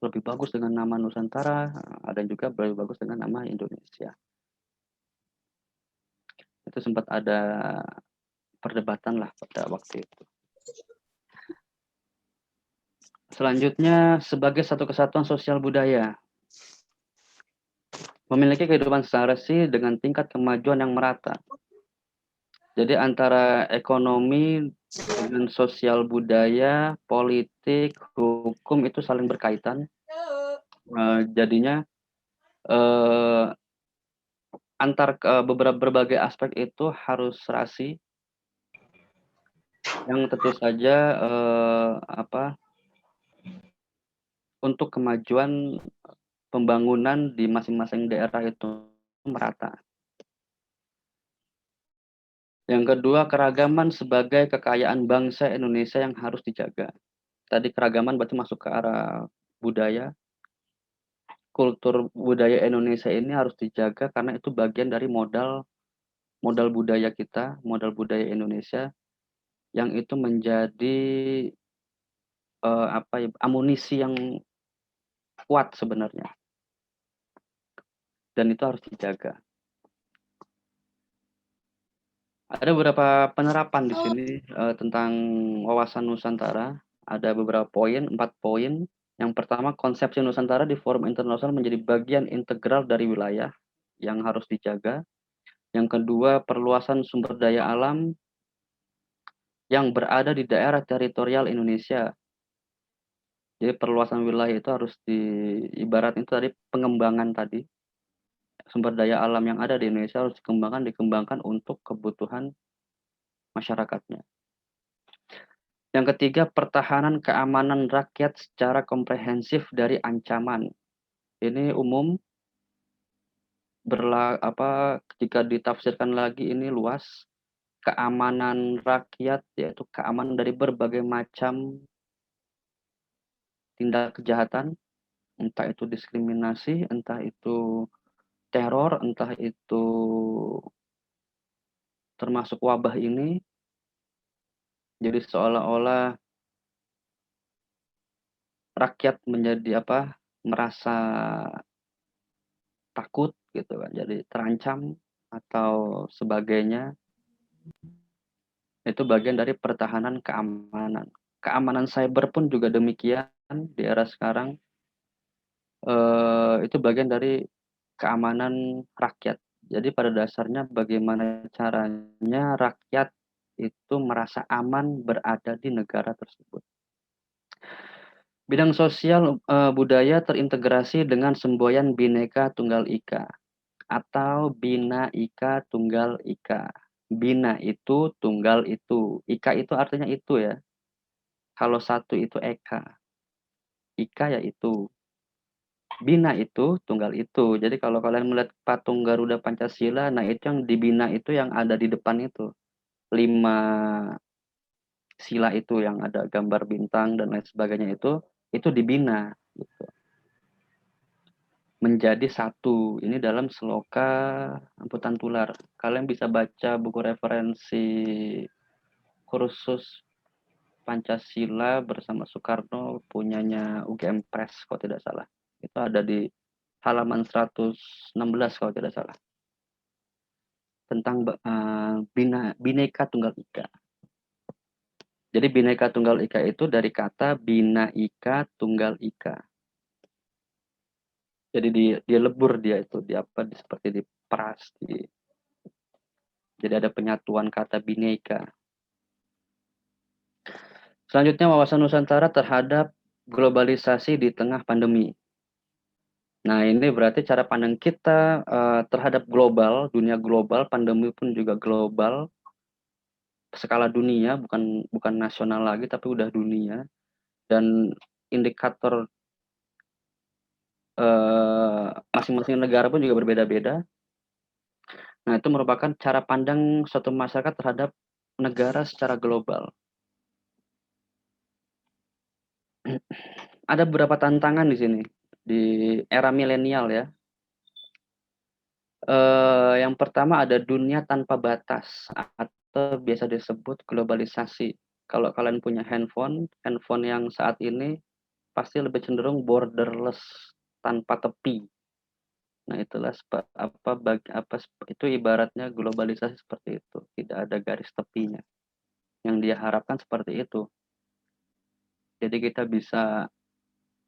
Lebih bagus dengan nama Nusantara, ada juga lebih bagus dengan nama Indonesia. Itu sempat ada perdebatan lah pada waktu itu. Selanjutnya, sebagai satu kesatuan sosial budaya, memiliki kehidupan sehari-hari dengan tingkat kemajuan yang merata. Jadi antara ekonomi dengan sosial budaya, politik, hukum itu saling berkaitan. Jadinya antar berbagai aspek itu harus serasi. Yang tentu saja untuk kemajuan pembangunan di masing-masing daerah itu merata. Yang kedua, keragaman sebagai kekayaan bangsa Indonesia yang harus dijaga. Tadi keragaman berarti masuk ke arah budaya. Kultur budaya Indonesia ini harus dijaga karena itu bagian dari modal budaya kita, modal budaya Indonesia yang itu menjadi amunisi yang kuat sebenarnya. Dan itu harus dijaga. Ada beberapa penerapan di sini tentang wawasan Nusantara. Ada beberapa poin, 4 poin. Yang pertama, konsepsi Nusantara di forum internasional menjadi bagian integral dari wilayah yang harus dijaga. Yang kedua, perluasan sumber daya alam yang berada di daerah teritorial Indonesia. Jadi perluasan wilayah itu harus ibarat itu tadi pengembangan tadi. Sumber daya alam yang ada di Indonesia harus dikembangkan untuk kebutuhan masyarakatnya. Yang ketiga, pertahanan keamanan rakyat secara komprehensif dari ancaman. Ini umum, jika ditafsirkan lagi ini luas. Keamanan rakyat yaitu keamanan dari berbagai macam tindak kejahatan, entah itu diskriminasi, entah itu teror, entah itu termasuk wabah ini. Jadi seolah-olah rakyat menjadi merasa takut gitu kan, jadi terancam atau sebagainya. Itu bagian dari pertahanan keamanan. Keamanan cyber pun juga demikian di era sekarang. Itu bagian dari keamanan rakyat. Jadi pada dasarnya bagaimana caranya rakyat itu merasa aman berada di negara tersebut. Bidang sosial budaya terintegrasi dengan semboyan Bhinneka Tunggal Ika atau Bina Ika Tunggal Ika. Bina itu, tunggal itu. Ika itu artinya itu ya. Kalau satu itu Eka. Ika ya itu. Bina itu, tunggal itu. Jadi kalau kalian melihat patung Garuda Pancasila, nah itu yang dibina itu yang ada di depan itu. 5 sila itu yang ada gambar bintang dan lain sebagainya itu dibina. Gitu. Menjadi satu. Ini dalam Seloka Amputan Tular. Kalian bisa baca buku referensi kursus Pancasila bersama Soekarno punyanya UGM Press kalau tidak salah. Itu ada di halaman 116 kalau tidak salah. Tentang Bhinneka Tunggal Ika. Jadi Bhinneka Tunggal Ika itu dari kata Bina Ika Tunggal Ika. Jadi dia lebur dia itu seperti diperas jadi ada penyatuan kata Bhinneka. Selanjutnya wawasan Nusantara terhadap globalisasi di tengah pandemi. Nah, ini berarti cara pandang kita terhadap global, dunia global, pandemi pun juga global, skala dunia, bukan nasional lagi, tapi udah dunia. Dan indikator masing-masing negara pun juga berbeda-beda. Nah, itu merupakan cara pandang suatu masyarakat terhadap negara secara global. Ada beberapa tantangan di sini, di era milenial ya. Yang pertama ada dunia tanpa batas atau biasa disebut globalisasi. Kalau kalian punya handphone yang saat ini pasti lebih cenderung borderless, tanpa tepi. Nah, itulah itu ibaratnya globalisasi seperti itu, tidak ada garis tepinya. Yang dia harapkan seperti itu. Jadi kita bisa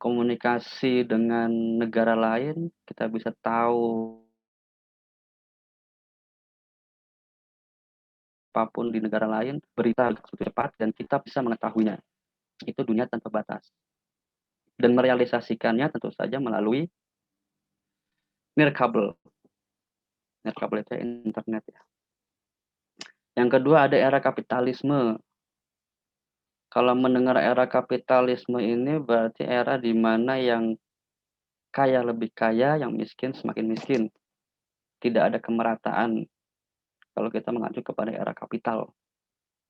komunikasi dengan negara lain, kita bisa tahu apapun di negara lain, berita cepat dan kita bisa mengetahuinya. Itu dunia tanpa batas. Dan merealisasikannya tentu saja melalui nirkabel. Nirkabel itu internet ya. Yang kedua ada era kapitalisme. Kalau mendengar era kapitalisme ini berarti era di mana yang kaya lebih kaya, yang miskin semakin miskin. Tidak ada kemerataan. kalau kita mengacu kepada era kapital.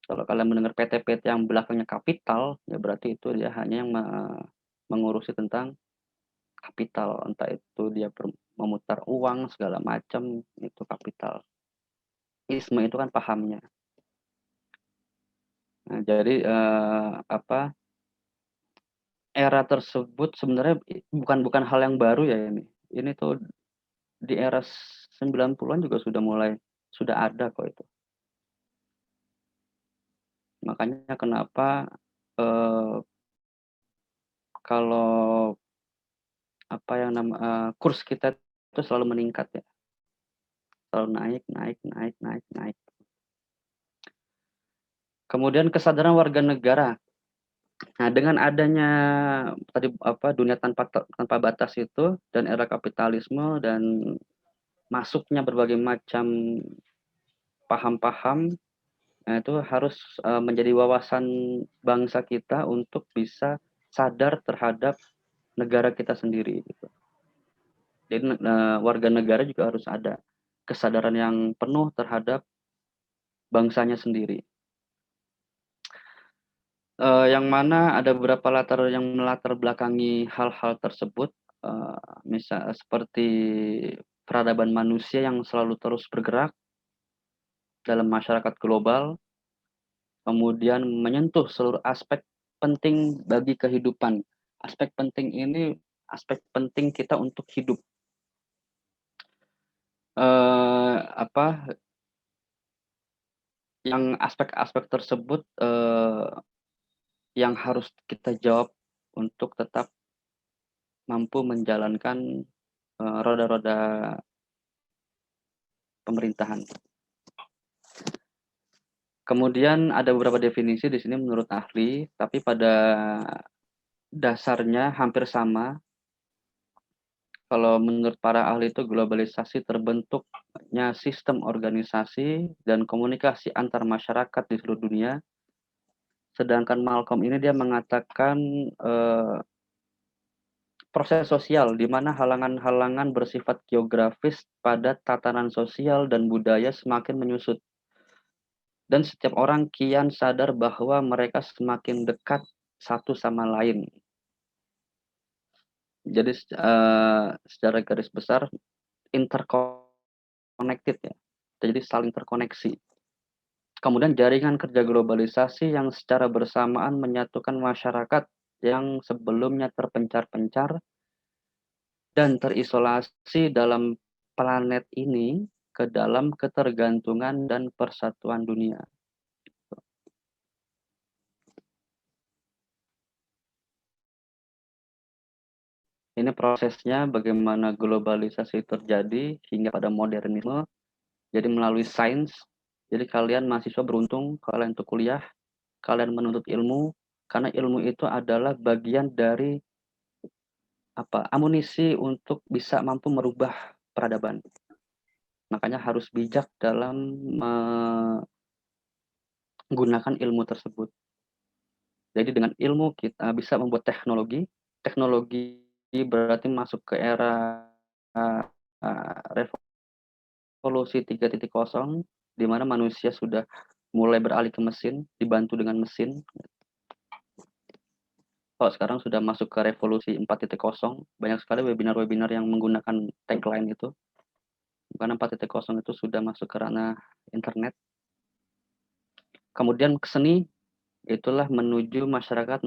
Kalau kalian mendengar PT-PT yang belakangnya kapital, ya berarti itu dia hanya yang mengurusi tentang kapital, entah itu dia memutar uang segala macam, itu kapital. Isme itu kan pahamnya. Nah, jadi era tersebut sebenarnya bukan hal yang baru ya ini. Ini tuh di era 90-an juga sudah ada kok itu. Makanya kenapa kalau kurs kita itu selalu meningkat ya. Selalu naik. Kemudian kesadaran warga negara. Nah, dengan adanya tadi dunia tanpa batas itu dan era kapitalisme dan masuknya berbagai macam paham-paham, nah itu harus menjadi wawasan bangsa kita untuk bisa sadar terhadap negara kita sendiri gitu. Jadi warga negara juga harus ada kesadaran yang penuh terhadap bangsanya sendiri. Yang mana ada beberapa yang melatar belakangi hal-hal tersebut, misal seperti peradaban manusia yang selalu terus bergerak dalam masyarakat global, kemudian menyentuh seluruh aspek penting bagi kehidupan. Aspek penting ini aspek penting kita untuk hidup. Yang aspek-aspek tersebut yang harus kita jawab untuk tetap mampu menjalankan roda-roda pemerintahan. Kemudian ada beberapa definisi di sini menurut ahli, tapi pada dasarnya hampir sama. Kalau menurut para ahli itu globalisasi terbentuknya sistem organisasi dan komunikasi antar masyarakat di seluruh dunia. Sedangkan Malcolm ini dia mengatakan proses sosial di mana halangan-halangan bersifat geografis pada tatanan sosial dan budaya semakin menyusut. Dan setiap orang kian sadar bahwa mereka semakin dekat satu sama lain. Jadi secara garis besar interconnected ya. Jadi saling terkoneksi. Kemudian jaringan kerja globalisasi yang secara bersamaan menyatukan masyarakat yang sebelumnya terpencar-pencar dan terisolasi dalam planet ini ke dalam ketergantungan dan persatuan dunia. Ini prosesnya bagaimana globalisasi terjadi hingga pada modernisme. Jadi melalui sains. Jadi kalian mahasiswa beruntung, kalian untuk kuliah, kalian menuntut ilmu, karena ilmu itu adalah bagian dari amunisi untuk bisa mampu merubah peradaban. Makanya harus bijak dalam menggunakan ilmu tersebut. Jadi dengan ilmu kita bisa membuat teknologi. Teknologi berarti masuk ke era revolusi 3.0, di mana manusia sudah mulai beralih ke mesin, dibantu dengan mesin. Kalau sekarang sudah masuk ke revolusi 4.0, banyak sekali webinar-webinar yang menggunakan tagline itu. Karena 4.0 itu sudah masuk ke ranah internet. Kemudian ke seni, itulah menuju masyarakat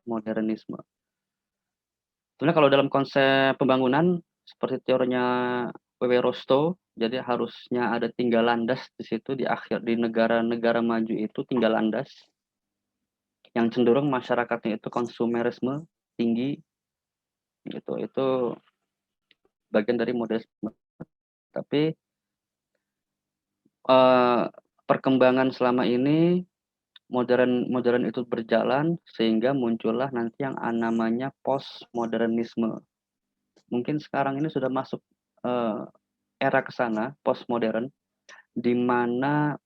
modernisme. Sebenarnya kalau dalam konsep pembangunan, seperti teorinya W.W. Rostow, jadi harusnya ada tinggal landas di situ, di negara-negara maju itu tinggal landas. Yang cenderung masyarakatnya itu konsumerisme tinggi, gitu. Itu bagian dari modernisme. Tapi perkembangan selama ini modern itu berjalan sehingga muncullah nanti yang namanya postmodernisme. Mungkin sekarang ini sudah masuk era ke sana, postmodern, di mana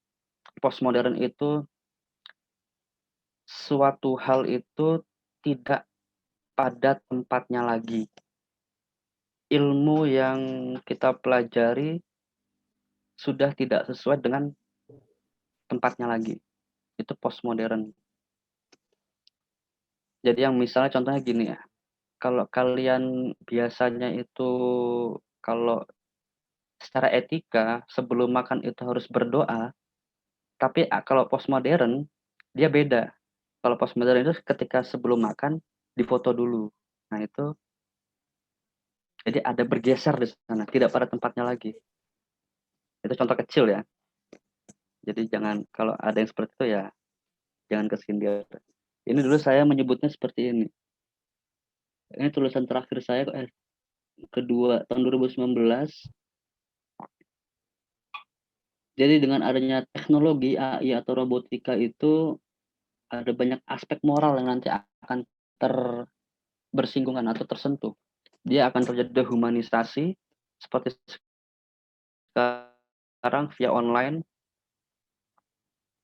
postmodern itu suatu hal itu tidak pada tempatnya lagi. Ilmu yang kita pelajari sudah tidak sesuai dengan tempatnya lagi. Itu postmodern. Jadi yang misalnya contohnya gini ya, kalau kalian biasanya itu kalau secara etika sebelum makan itu harus berdoa, tapi kalau postmodern dia beda. Kalau postmodern itu ketika sebelum makan difoto dulu. Nah itu jadi ada bergeser di sana, tidak pada tempatnya lagi. Itu contoh kecil ya. Jadi jangan kalau ada yang seperti itu ya jangan kesindir. Ini dulu saya menyebutnya seperti ini. Ini tulisan terakhir saya kedua tahun 2019. Jadi dengan adanya teknologi AI atau robotika itu ada banyak aspek moral yang nanti akan bersinggungan atau tersentuh. Dia akan terjadi dehumanisasi seperti sekarang via online,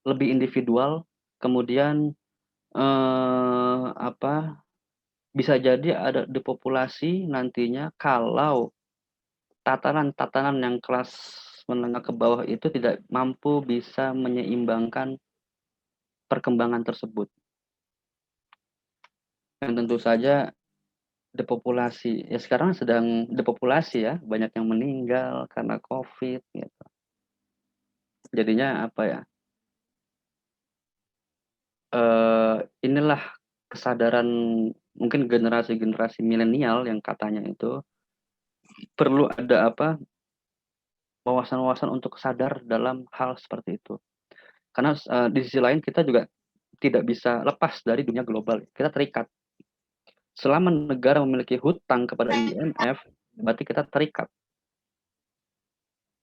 lebih individual, kemudian bisa jadi ada depopulasi nantinya kalau tatanan-tatanan yang kelas menengah ke bawah itu tidak mampu bisa menyeimbangkan perkembangan tersebut. Yang tentu saja depopulasi. Ya sekarang sedang depopulasi ya, banyak yang meninggal karena COVID gitu. Jadinya apa ya? Inilah kesadaran mungkin generasi-generasi milenial yang katanya itu perlu ada wawasan-wawasan untuk sadar dalam hal seperti itu. Karena di sisi lain kita juga tidak bisa lepas dari dunia global. Kita terikat. Selama negara memiliki hutang kepada IMF, berarti kita terikat.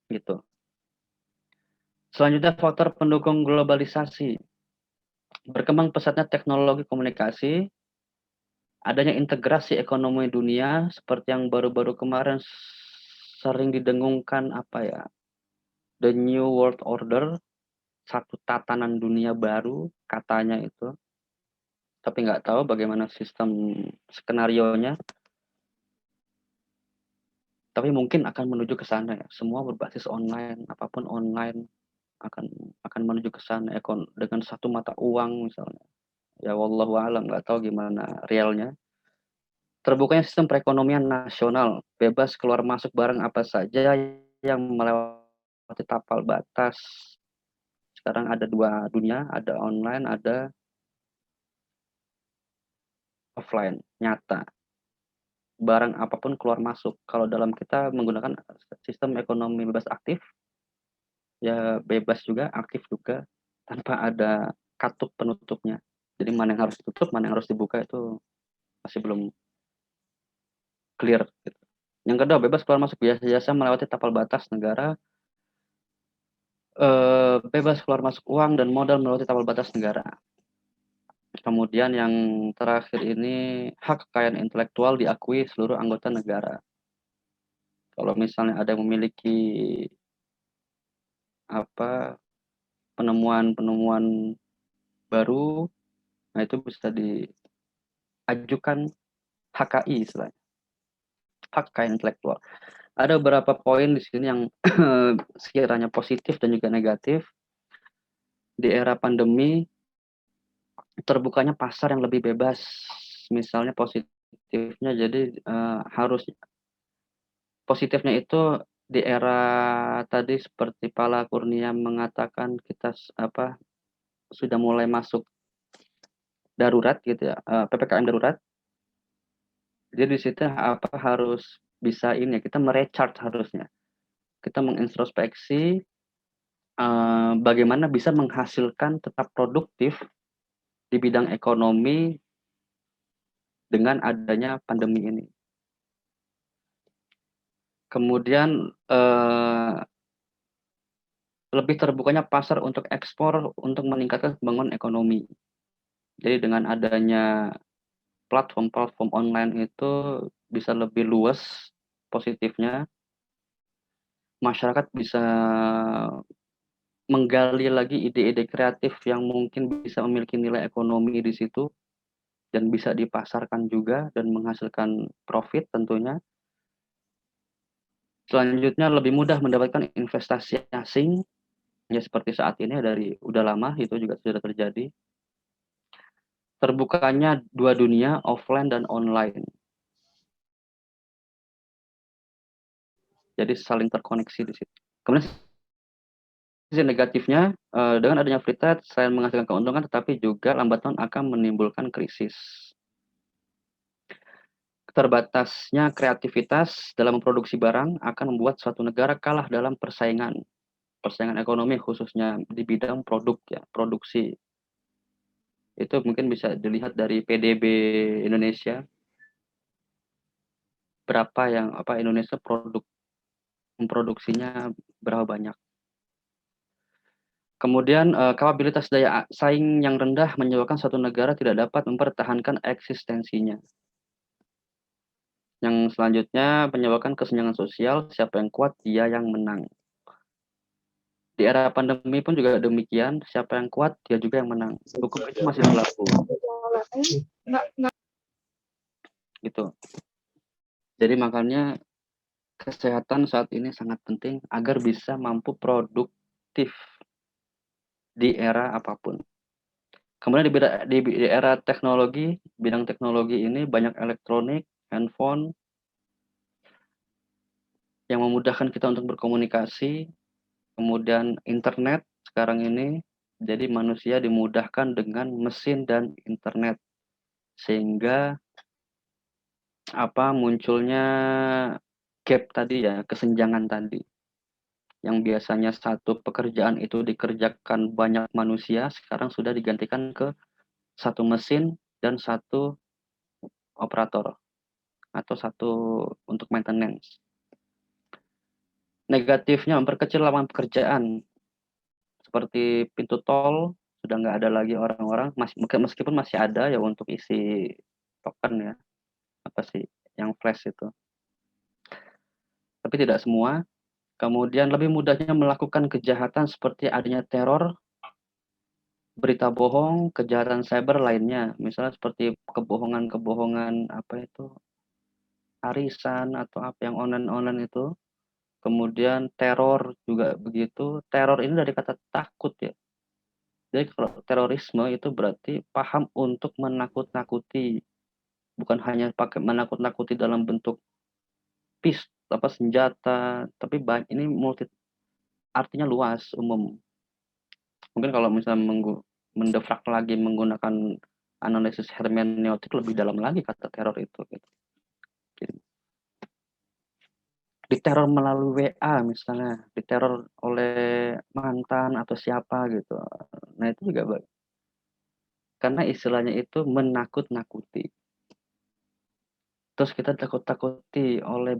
Gitu. Selanjutnya faktor pendukung globalisasi. Berkembang pesatnya teknologi komunikasi, adanya integrasi ekonomi dunia seperti yang baru-baru kemarin sering didengungkan The New World Order, satu tatanan dunia baru katanya itu. Tapi nggak tahu bagaimana sistem skenarionya. Tapi mungkin akan menuju ke sana ya. Semua berbasis online, apapun online akan menuju ke sana dengan satu mata uang misalnya. Ya wallahu alam, nggak tahu gimana realnya. Terbukanya sistem perekonomian nasional, bebas keluar masuk barang apa saja yang melewati tapal batas. Sekarang ada dua dunia, ada online, ada offline, nyata. Barang apapun keluar masuk. Kalau dalam kita menggunakan sistem ekonomi bebas aktif, ya bebas juga, aktif juga, tanpa ada katup penutupnya. Jadi mana yang harus ditutup, mana yang harus dibuka itu masih belum clear. Gitu. Yang kedua, bebas keluar masuk biasa melewati tapal batas negara, bebas keluar masuk uang dan modal melewati tapal batas negara. Kemudian yang terakhir ini, hak kekayaan intelektual diakui seluruh anggota negara. Kalau misalnya ada yang memiliki penemuan-penemuan baru, nah itu bisa diajukan HKI istilahnya. Hak kekayaan intelektual. Ada beberapa poin di sini yang sekiranya positif dan juga negatif. Di era pandemi, terbukanya pasar yang lebih bebas. Misalnya positifnya, jadi positifnya itu di era tadi seperti Pala Kurnia mengatakan kita sudah mulai masuk darurat gitu ya, PPKM darurat. Jadi di situ harus bisa ini kita merecharge harusnya. Kita mengintrospeksi bagaimana bisa menghasilkan tetap produktif di bidang ekonomi dengan adanya pandemi ini. Kemudian lebih terbukanya pasar untuk ekspor untuk meningkatkan pembangunan ekonomi. Jadi dengan adanya platform-platform online itu bisa lebih luas positifnya. Masyarakat bisa menggali lagi ide-ide kreatif yang mungkin bisa memiliki nilai ekonomi di situ dan bisa dipasarkan juga dan menghasilkan profit tentunya. Selanjutnya lebih mudah mendapatkan investasi asing ya seperti saat ini udah lama itu juga sudah terjadi. Terbukanya dua dunia, offline dan online. Jadi saling terkoneksi di situ. Kemudian sisi negatifnya, dengan adanya free trade selain menghasilkan keuntungan, tetapi juga lambat laun akan menimbulkan krisis. Terbatasnya kreativitas dalam memproduksi barang akan membuat suatu negara kalah dalam persaingan ekonomi, khususnya di bidang produk ya, produksi. Itu mungkin bisa dilihat dari PDB Indonesia, berapa yang Indonesia memproduksinya berapa banyak. Kemudian kapabilitas daya saing yang rendah menyebabkan suatu negara tidak dapat mempertahankan eksistensinya. Yang selanjutnya menyebabkan kesenjangan sosial, siapa yang kuat dia yang menang. Di era pandemi pun juga demikian, siapa yang kuat dia juga yang menang. Hukum itu masih berlaku. Gitu. Jadi makanya kesehatan saat ini sangat penting agar bisa mampu produktif di era apapun. Kemudian di era teknologi, bidang teknologi ini banyak elektronik, handphone, yang memudahkan kita untuk berkomunikasi, kemudian internet sekarang ini, jadi manusia dimudahkan dengan mesin dan internet, sehingga munculnya gap tadi ya, kesenjangan tadi. Yang biasanya satu pekerjaan itu dikerjakan banyak manusia, sekarang sudah digantikan ke satu mesin dan satu operator atau satu untuk maintenance. Negatifnya memperkecil lapangan pekerjaan, seperti pintu tol sudah nggak ada lagi orang-orang, meskipun masih ada ya untuk isi token ya, yang flash itu. Tapi tidak semua. Kemudian lebih mudahnya melakukan kejahatan seperti adanya teror, berita bohong, kejahatan cyber lainnya, misalnya seperti kebohongan-kebohongan arisan atau yang online itu. Kemudian teror juga begitu. Teror ini dari kata takut ya. Jadi kalau terorisme itu berarti paham untuk menakut-nakuti, bukan hanya pakai menakut-nakuti dalam bentuk senjata, tapi ini artinya luas, umum. Mungkin kalau misalnya mendefrak lagi menggunakan analisis hermeneutik lebih dalam lagi kata teror itu. Gitu. Diteror melalui WA misalnya, diteror oleh mantan atau siapa gitu. Nah itu juga baik. Karena istilahnya itu menakut-nakuti. Terus kita takut-takuti oleh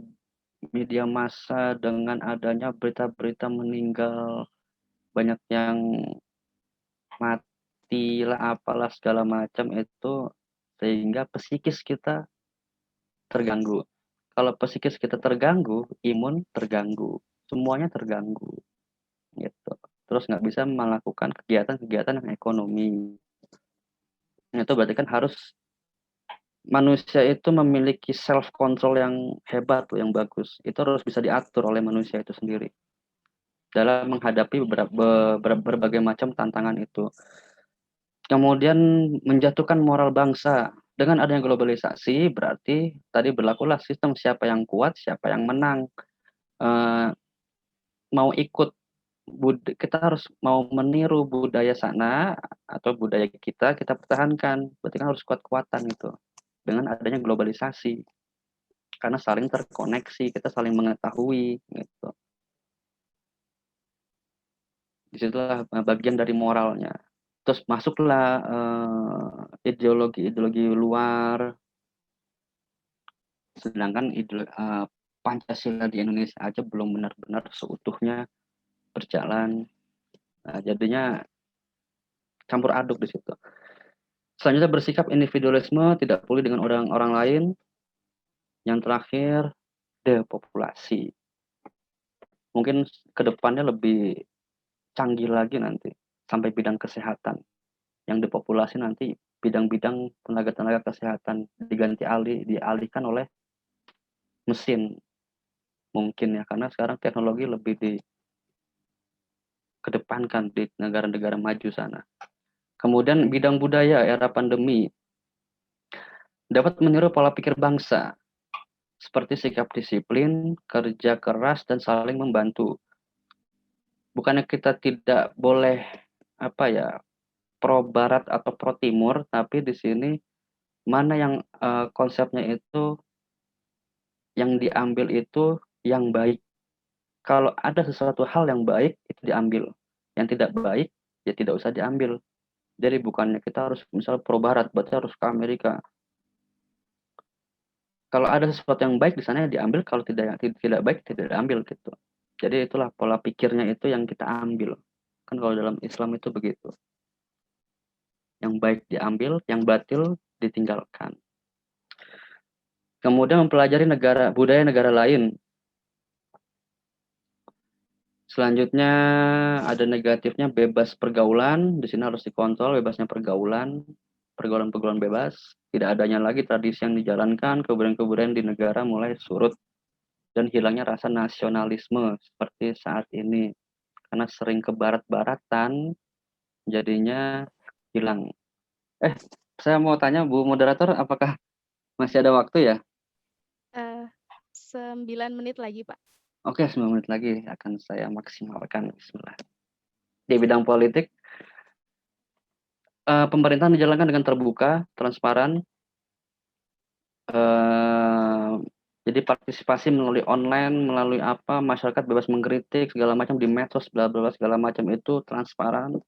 media massa dengan adanya berita-berita meninggal, banyak yang mati lah apalah segala macam itu, sehingga psikis kita terganggu. Kalau psikis kita terganggu, imun terganggu, semuanya terganggu gitu. Terus nggak bisa melakukan kegiatan-kegiatan yang ekonomi. Itu berarti kan harus manusia itu memiliki self control yang hebat, yang bagus. Itu harus bisa diatur oleh manusia itu sendiri dalam menghadapi berbagai macam tantangan itu. Kemudian menjatuhkan moral bangsa. Dengan adanya globalisasi berarti tadi berlakulah sistem siapa yang kuat, siapa yang menang. Mau ikut kita harus mau meniru budaya sana atau budaya kita pertahankan. Berarti kan harus kuat-kuatan itu. Dengan adanya globalisasi. Karena saling terkoneksi, kita saling mengetahui gitu. Disitulah bagian dari moralnya. Terus masuklah ideologi luar. Sedangkan Pancasila di Indonesia aja belum benar-benar seutuhnya berjalan. Nah, jadinya campur aduk di situ. Selanjutnya bersikap individualisme, tidak peduli dengan orang lain. Yang terakhir, depopulasi. Mungkin ke depannya lebih canggih lagi nanti sampai bidang kesehatan. Yang depopulasi nanti bidang-bidang tenaga-tenaga kesehatan dialihkan oleh mesin mungkin ya, karena sekarang teknologi lebih kedepankan di negara-negara maju sana. Kemudian bidang budaya era pandemi dapat meniru pola pikir bangsa, seperti sikap disiplin, kerja keras, dan saling membantu. Bukannya kita tidak boleh pro barat atau pro timur, tapi di sini mana yang konsepnya itu yang diambil itu yang baik. Kalau ada sesuatu hal yang baik itu diambil, yang tidak baik ya tidak usah diambil. Jadi bukannya kita harus misalnya pro barat, berarti harus ke Amerika. Kalau ada sesuatu yang baik di sana ya diambil, kalau tidak baik tidak diambil gitu. Jadi itulah pola pikirnya itu yang kita ambil. Kan kalau dalam Islam itu begitu. Yang baik diambil, yang batil ditinggalkan. Kemudian mempelajari budaya negara lain. Selanjutnya ada negatifnya bebas pergaulan. Di sini harus dikontrol bebasnya pergaulan bebas. Tidak adanya lagi tradisi yang dijalankan, kebudayaan-kebudayaan di negara mulai surut dan hilangnya rasa nasionalisme seperti saat ini. Karena sering ke barat-baratan, jadinya hilang. Saya mau tanya Bu Moderator, apakah masih ada waktu ya? 9 menit lagi, Pak. Oke, 9 menit lagi akan saya maksimalkan. Bismillah. Di bidang politik, pemerintahan dijalankan dengan terbuka, transparan. Jadi partisipasi melalui online, melalui masyarakat bebas mengkritik segala macam di medsos, bla bla segala macam itu transparan,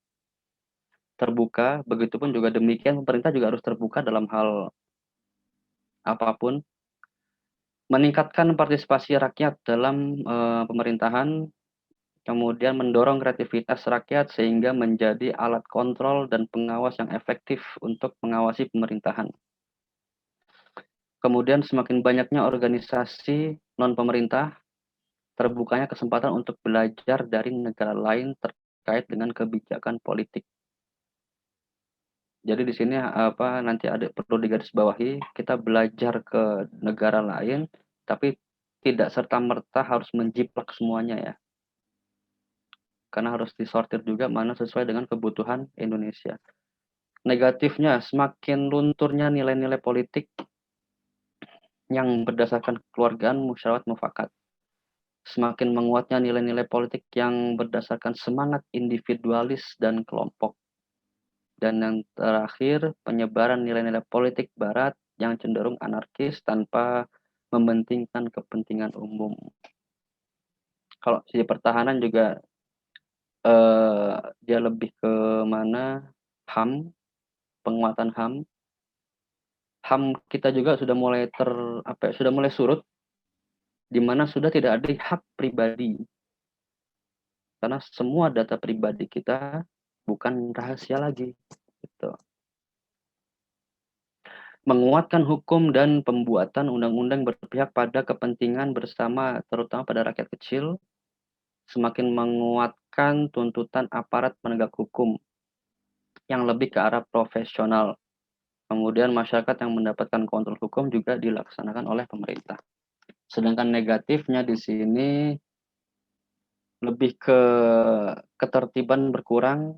terbuka. Begitupun juga demikian pemerintah juga harus terbuka dalam hal apapun. Meningkatkan partisipasi rakyat dalam pemerintahan, kemudian mendorong kreativitas rakyat sehingga menjadi alat kontrol dan pengawas yang efektif untuk mengawasi pemerintahan. Kemudian semakin banyaknya organisasi non-pemerintah, terbukanya kesempatan untuk belajar dari negara lain terkait dengan kebijakan politik. Jadi di sini nanti ada perlu digarisbawahi, kita belajar ke negara lain, tapi tidak serta-merta harus menjiplak semuanya ya. Karena harus disortir juga mana sesuai dengan kebutuhan Indonesia. Negatifnya, semakin lunturnya nilai-nilai politik yang berdasarkan kekeluargaan, musyawarah mufakat. Semakin menguatnya nilai-nilai politik yang berdasarkan semangat individualis dan kelompok. Dan yang terakhir, penyebaran nilai-nilai politik barat yang cenderung anarkis tanpa mementingkan kepentingan umum. Kalau sisi pertahanan juga dia lebih ke mana HAM, penguatan HAM. HAM kita juga sudah mulai sudah mulai surut, di mana sudah tidak ada hak pribadi. Karena semua data pribadi kita bukan rahasia lagi. Gitu. Menguatkan hukum dan pembuatan undang-undang berpihak pada kepentingan bersama, terutama pada rakyat kecil, semakin menguatkan tuntutan aparat penegak hukum yang lebih ke arah profesional. Kemudian masyarakat yang mendapatkan kontrol hukum juga dilaksanakan oleh pemerintah. Sedangkan negatifnya di sini lebih ke ketertiban berkurang,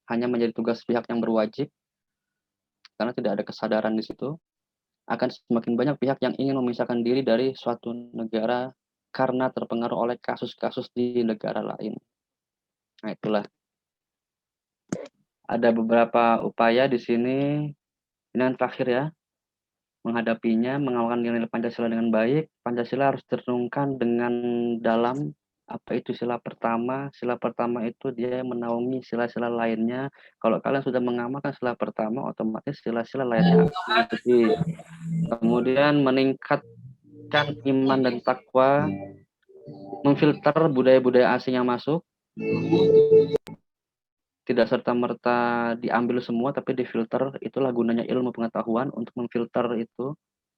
hanya menjadi tugas pihak yang berwajib, karena tidak ada kesadaran di situ. Akan semakin banyak pihak yang ingin memisahkan diri dari suatu negara karena terpengaruh oleh kasus-kasus di negara lain. Nah, itulah. Ada beberapa upaya di sini. Ini yang terakhir ya. Menghadapinya, mengamalkan nilai Pancasila dengan baik. Pancasila harus direnungkan dengan dalam. Apa itu sila pertama? Sila pertama itu dia menaungi sila-sila lainnya. Kalau kalian sudah mengamalkan sila pertama, otomatis sila-sila lainnya akan mengikuti. Kemudian meningkatkan iman dan takwa, memfilter budaya-budaya asing yang masuk, tidak serta-merta diambil semua, tapi difilter. Itulah gunanya ilmu pengetahuan untuk memfilter itu.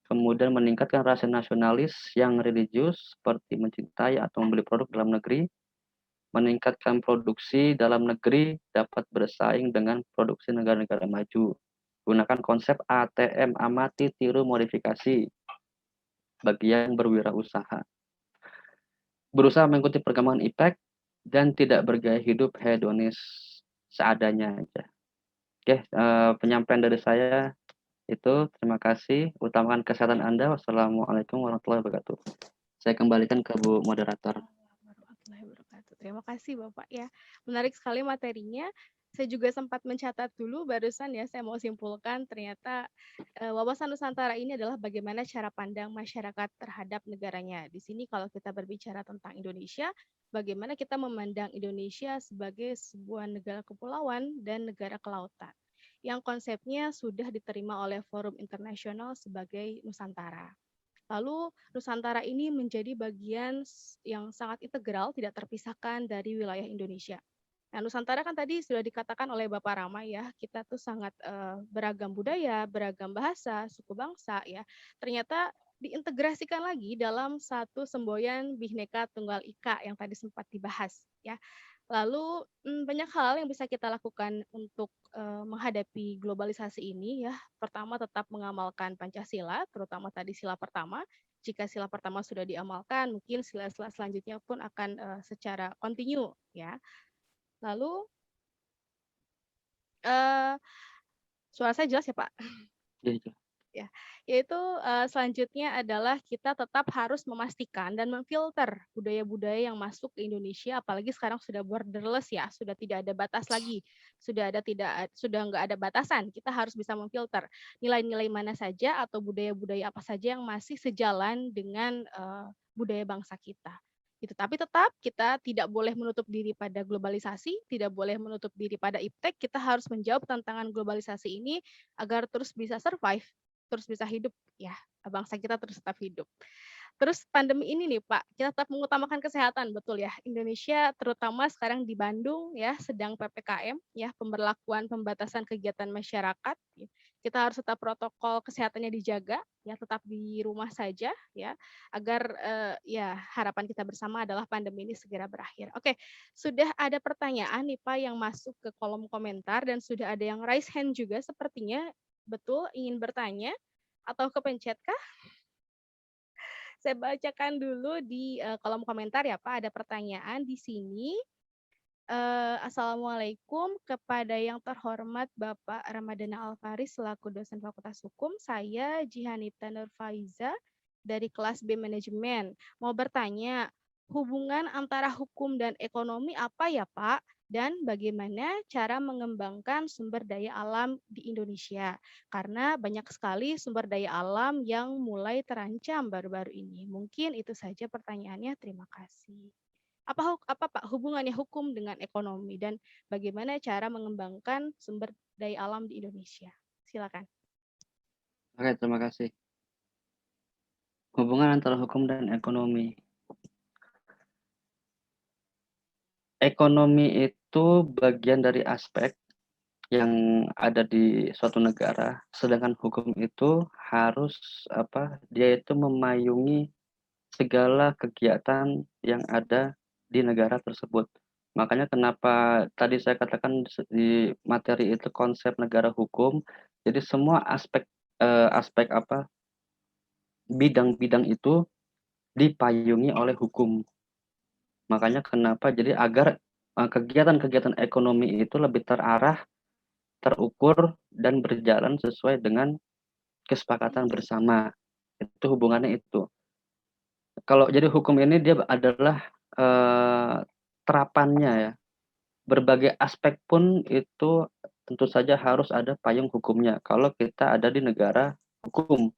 Kemudian meningkatkan rasa nasionalis yang religius, seperti mencintai atau membeli produk dalam negeri. Meningkatkan produksi dalam negeri dapat bersaing dengan produksi negara-negara maju. Gunakan konsep ATM, amati, tiru, modifikasi bagi yang berwirausaha. Berusaha mengikuti perkembangan IPEC, dan tidak bergaya hidup hedonis seadanya aja. Oke, penyampaian dari saya itu. Terima kasih. Utamakan kesehatan Anda. Wassalamualaikum warahmatullahi wabarakatuh. Saya kembalikan ke Bu Moderator. Warahmatullahi wabarakatuh. Terima kasih Bapak ya. Menarik sekali materinya. Saya juga sempat mencatat dulu barusan ya, saya mau simpulkan ternyata wawasan Nusantara ini adalah bagaimana cara pandang masyarakat terhadap negaranya. Di sini kalau kita berbicara tentang Indonesia, bagaimana kita memandang Indonesia sebagai sebuah negara kepulauan dan negara kelautan yang konsepnya sudah diterima oleh forum internasional sebagai Nusantara. Lalu Nusantara ini menjadi bagian yang sangat integral, tidak terpisahkan dari wilayah Indonesia. Nah, Nusantara kan tadi sudah dikatakan oleh Bapak Rama ya, kita tuh sangat beragam budaya, beragam bahasa, suku bangsa ya. Ternyata diintegrasikan lagi dalam satu semboyan Bhinneka Tunggal Ika yang tadi sempat dibahas ya. Lalu banyak hal yang bisa kita lakukan untuk menghadapi globalisasi ini ya. Pertama tetap mengamalkan Pancasila, terutama tadi sila pertama. Jika sila pertama sudah diamalkan, mungkin sila-sila selanjutnya pun akan secara kontinu ya. Lalu suara saya jelas ya Pak? Ya, yaitu selanjutnya adalah kita tetap harus memastikan dan memfilter budaya-budaya yang masuk ke Indonesia, apalagi sekarang sudah borderless ya, sudah tidak ada batas lagi, sudah nggak ada batasan. Kita harus bisa memfilter nilai-nilai mana saja atau budaya-budaya apa saja yang masih sejalan dengan budaya bangsa kita. Gitu. Tapi tetap kita tidak boleh menutup diri pada globalisasi, tidak boleh menutup diri pada iptek. Kita harus menjawab tantangan globalisasi ini agar terus bisa survive, terus bisa hidup ya, bangsa kita terus tetap hidup. Terus pandemi ini nih Pak, kita tetap mengutamakan kesehatan, betul ya. Indonesia terutama sekarang di Bandung ya sedang PPKM ya, pemberlakuan pembatasan kegiatan masyarakat. Kita harus tetap protokol kesehatannya dijaga ya, tetap di rumah saja ya, agar ya harapan kita bersama adalah pandemi ini segera berakhir. Oke, sudah ada pertanyaan nih Pak yang masuk ke kolom komentar dan sudah ada yang raise hand juga sepertinya, betul ingin bertanya atau kepencet kah? Saya bacakan dulu di kolom komentar ya Pak, ada pertanyaan di sini. Assalamualaikum kepada yang terhormat Bapak Ramadana Alfaris selaku dosen Fakultas Hukum. Saya Jihanita Nurfaiza dari kelas B Manajemen. Mau bertanya, hubungan antara hukum dan ekonomi apa ya Pak? Dan bagaimana cara mengembangkan sumber daya alam di Indonesia? Karena banyak sekali sumber daya alam yang mulai terancam baru-baru ini. Mungkin itu saja pertanyaannya. Terima kasih. Apa Pak hubungannya hukum dengan ekonomi dan bagaimana cara mengembangkan sumber daya alam di Indonesia? Silakan. Oke, terima kasih. Hubungan antara hukum dan ekonomi. Ekonomi itu bagian dari aspek yang ada di suatu negara, sedangkan hukum itu harus dia itu memayungi segala kegiatan yang ada di negara tersebut. Makanya kenapa tadi saya katakan di materi itu konsep negara hukum. Jadi semua bidang-bidang itu dipayungi oleh hukum. Makanya kenapa jadi agar kegiatan-kegiatan ekonomi itu lebih terarah, terukur dan berjalan sesuai dengan kesepakatan bersama. Itu hubungannya itu. Kalau jadi hukum ini dia adalah terapannya ya. Berbagai aspek pun itu tentu saja harus ada payung hukumnya. Kalau kita ada di negara hukum,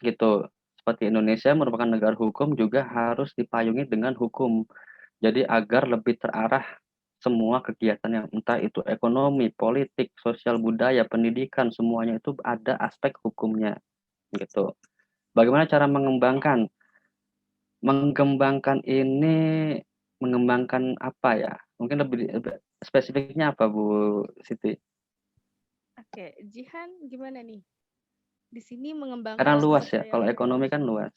gitu. Seperti Indonesia merupakan negara hukum juga harus dipayungi dengan hukum. Jadi agar lebih terarah semua kegiatan yang entah itu ekonomi, politik, sosial, budaya, pendidikan, semuanya itu ada aspek hukumnya, gitu. Bagaimana cara mengembangkan? Mengembangkan apa ya? Mungkin lebih spesifiknya apa Bu Siti? Oke, Jihan gimana nih? Di sini mengembangkan Karena luas ya, kalau ekonomi kan luas.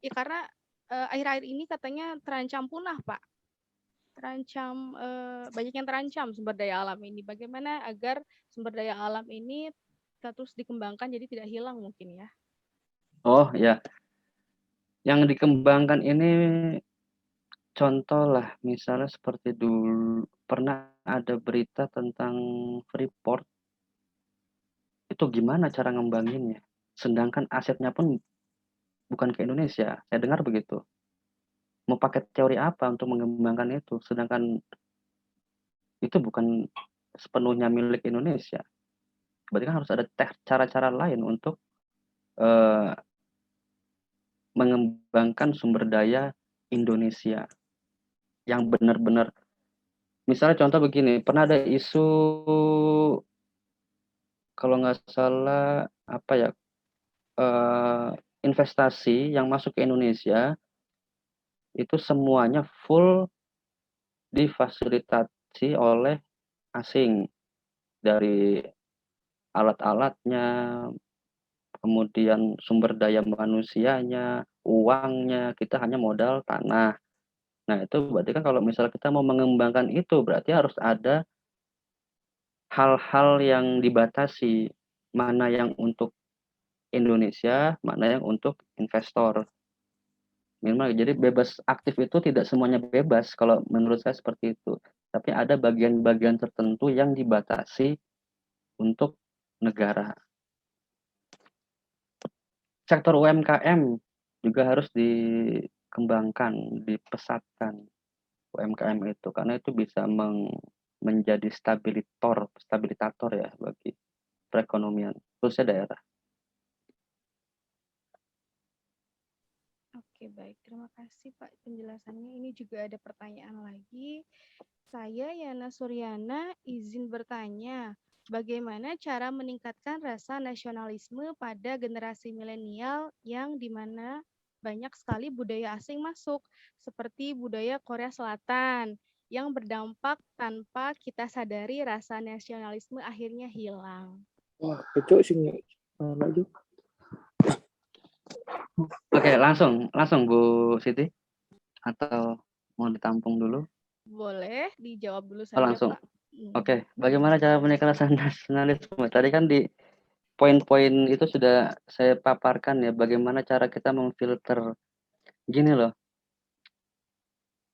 Ya karena akhir-akhir ini katanya terancam punah Pak. Terancam banyak yang terancam sumber daya alam ini. Bagaimana agar sumber daya alam ini terus dikembangkan jadi tidak hilang mungkin ya? Oh ya, yang dikembangkan ini contoh lah, misalnya seperti dulu pernah ada berita tentang Freeport, itu gimana cara ngembanginnya? Sedangkan asetnya pun bukan ke Indonesia, saya dengar begitu. Mau pakai teori apa untuk mengembangkan itu? Sedangkan itu bukan sepenuhnya milik Indonesia. Berarti kan harus ada cara-cara lain untuk eh, mengembangkan sumber daya Indonesia yang benar-benar. Misalnya contoh begini, pernah ada isu kalau nggak salah apa ya, investasi yang masuk ke Indonesia itu semuanya full difasilitasi oleh asing, dari alat-alatnya, kemudian sumber daya manusianya, uangnya, kita hanya modal tanah. Nah, itu berarti kan kalau misalnya kita mau mengembangkan itu, berarti harus ada hal-hal yang dibatasi, mana yang untuk Indonesia, mana yang untuk investor. Minimal, jadi bebas aktif itu tidak semuanya bebas, kalau menurut saya seperti itu. Tapi ada bagian-bagian tertentu yang dibatasi untuk negara. Sektor UMKM juga harus dikembangkan, dipesatkan UMKM itu, karena itu bisa menjadi stabilitator ya bagi perekonomian, khususnya daerah. Oke, baik. Terima kasih Pak penjelasannya. Ini juga ada pertanyaan lagi. Saya Yana Suryana izin bertanya, bagaimana cara meningkatkan rasa nasionalisme pada generasi milenial yang dimana banyak sekali budaya asing masuk, seperti budaya Korea Selatan, yang berdampak tanpa kita sadari rasa nasionalisme akhirnya hilang. Wah, kecok sih lagi. Oke, langsung Bu Siti, atau mau ditampung dulu? Boleh dijawab dulu Oh, saja, langsung. Pak. Oke, bagaimana cara meningkatkan rasa nasionalisme? Tadi kan di poin-poin itu sudah saya paparkan ya, bagaimana cara kita memfilter. Gini loh,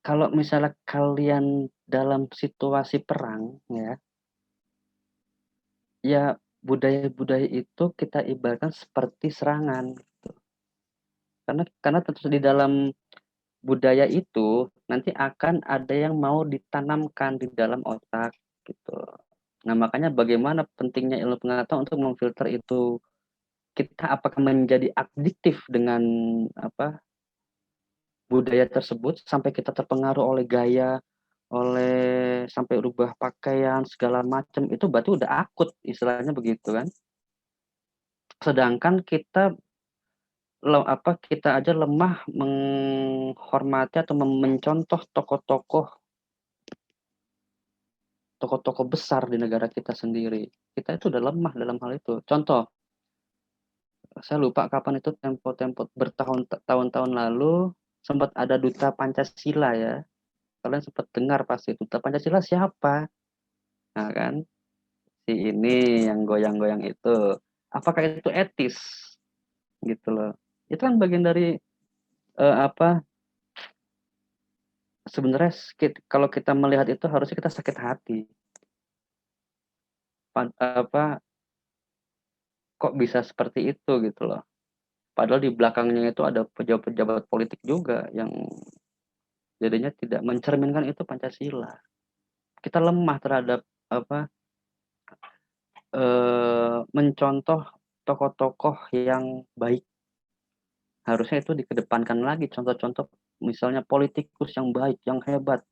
kalau misalnya kalian dalam situasi perang ya budaya-budaya itu kita ibaratkan seperti serangan. Karena tentu di dalam budaya itu nanti akan ada yang mau ditanamkan di dalam otak gitu. Nah, makanya bagaimana pentingnya ilmu pengetahuan untuk memfilter itu. Kita apakah menjadi adiktif dengan budaya tersebut sampai kita terpengaruh oleh gaya, oleh sampai rubah pakaian segala macam, itu berarti udah akut istilahnya begitu kan. Sedangkan kita aja lemah menghormati atau mencontoh tokoh-tokoh besar di negara kita sendiri. Kita itu udah lemah dalam hal itu. Contoh, saya lupa kapan itu, tempo-tempo bertahun-tahun lalu sempat ada duta Pancasila ya. Kalian sempat dengar pasti, duta Pancasila siapa? Nah kan, si ini yang goyang-goyang itu. Apakah itu etis? Gitu loh. Itu kan bagian dari sebenarnya kalau kita melihat itu harusnya kita sakit hati. Kok bisa seperti itu gitu loh. Padahal di belakangnya itu ada pejabat-pejabat politik juga yang jadinya tidak mencerminkan itu Pancasila. Kita lemah terhadap mencontoh tokoh-tokoh yang baik. Harusnya itu dikedepankan lagi contoh-contoh, misalnya politikus yang baik, yang hebat,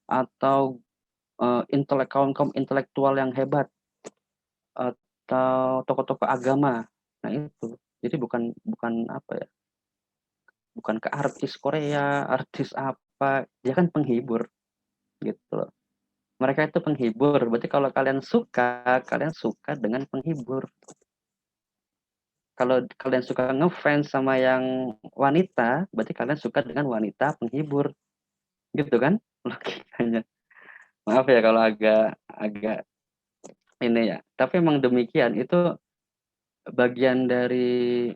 atau kaum intelektual yang hebat, atau tokoh-tokoh agama. Nah itu, jadi bukan ke artis Korea, artis apa, dia kan penghibur gitu loh. Mereka itu penghibur, berarti kalau kalian suka dengan penghibur. Kalau kalian suka ngefans sama yang wanita, berarti kalian suka dengan wanita penghibur. Gitu kan logikanya. Maaf ya kalau agak ini ya. Tapi emang demikian, itu bagian dari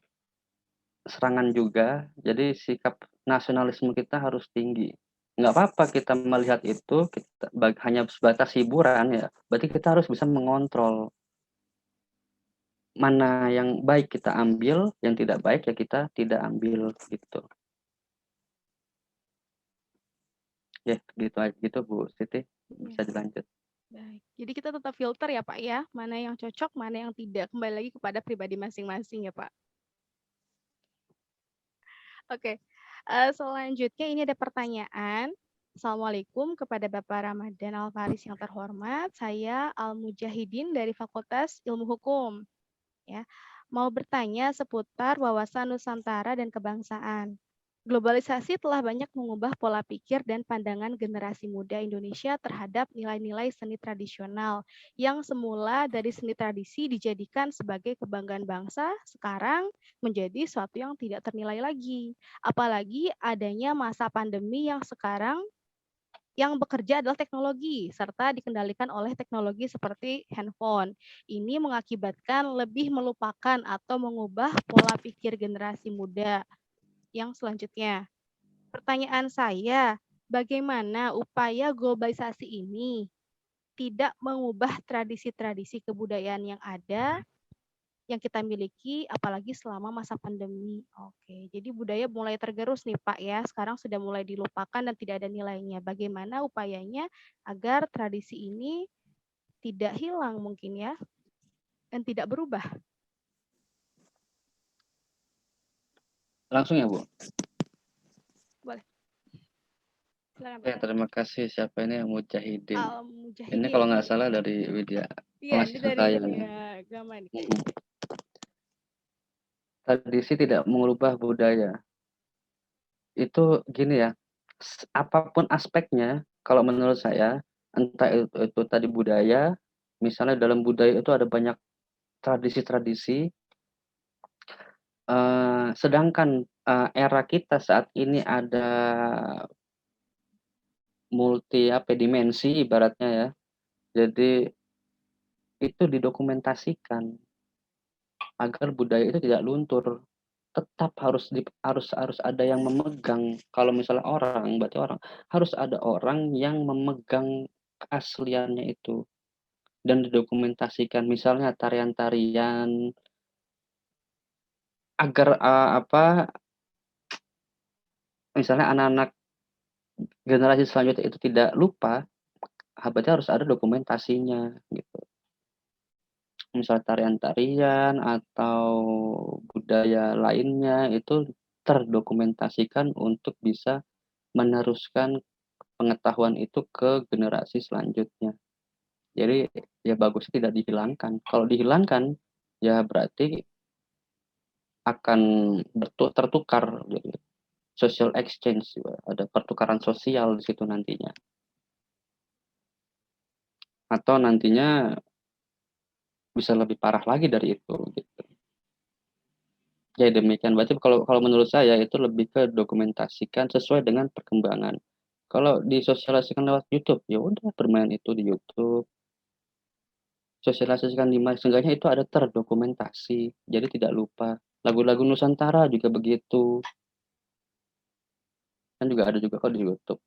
serangan juga. Jadi sikap nasionalisme kita harus tinggi. nggak apa-apa kita melihat itu, kita hanya sebatas hiburan ya, berarti kita harus bisa mengontrol. Mana yang baik kita ambil, yang tidak baik ya kita tidak ambil, gitu. Ya, gitu aja gitu Bu Siti, bisa dilanjut. Baik. Jadi kita tetap filter ya Pak ya, mana yang cocok, mana yang tidak. Kembali lagi kepada pribadi masing-masing ya Pak. Oke, selanjutnya ini ada pertanyaan. Assalamualaikum kepada Bapak Ramadan Al-Faris yang terhormat. Saya Al-Mujahidin dari Fakultas Ilmu Hukum. Ya, mau bertanya seputar wawasan Nusantara dan kebangsaan. Globalisasi telah banyak mengubah pola pikir dan pandangan generasi muda Indonesia terhadap nilai-nilai seni tradisional yang semula dari seni tradisi dijadikan sebagai kebanggaan bangsa, sekarang menjadi suatu yang tidak ternilai lagi. Apalagi adanya masa pandemi yang sekarang yang bekerja adalah teknologi, serta dikendalikan oleh teknologi seperti handphone. Ini mengakibatkan lebih melupakan atau mengubah pola pikir generasi muda. Yang selanjutnya, pertanyaan saya, bagaimana upaya globalisasi ini tidak mengubah tradisi-tradisi kebudayaan yang ada, yang kita miliki, apalagi selama masa pandemi. Oke, jadi budaya mulai tergerus nih Pak ya, sekarang sudah mulai dilupakan dan tidak ada nilainya. Bagaimana upayanya agar tradisi ini tidak hilang mungkin ya, dan tidak berubah? Langsung ya Bu? Boleh. Silakan Ya, Pak. terima kasih. Siapa ini yang Mujahidin? Al-Mujahidin. Ini kalau nggak salah dari Widya. Iya, ini mahasiswa dari saya. Widya Agama nih. Tradisi tidak mengubah budaya. Itu gini ya, apapun aspeknya, kalau menurut saya, entah itu tadi budaya, misalnya dalam budaya itu ada banyak tradisi-tradisi, sedangkan era kita saat ini ada multi dimensi ibaratnya ya. Jadi itu didokumentasikan agar budaya itu tidak luntur. Tetap harus ada yang memegang. Kalau misalnya orang, berarti orang harus ada orang yang memegang keasliannya itu dan didokumentasikan. Misalnya tarian-tarian agar misalnya anak-anak generasi selanjutnya itu tidak lupa, berarti harus ada dokumentasinya gitu. Misal tarian-tarian atau budaya lainnya itu terdokumentasikan untuk bisa meneruskan pengetahuan itu ke generasi selanjutnya. Jadi ya bagusnya tidak dihilangkan. Kalau dihilangkan ya berarti akan tertukar, gitu. Social exchange, ada pertukaran sosial di situ nantinya. Atau nantinya bisa lebih parah lagi dari itu gitu. Ya demikian. Berarti kalau menurut saya itu lebih ke dokumentasikan sesuai dengan perkembangan. Kalau disosialisasikan lewat YouTube, ya udah bermain itu di YouTube. Sosialisasikan di seenggaknya itu ada terdokumentasi, jadi tidak lupa. Lagu-lagu Nusantara juga begitu. Kan juga ada juga kok di YouTube.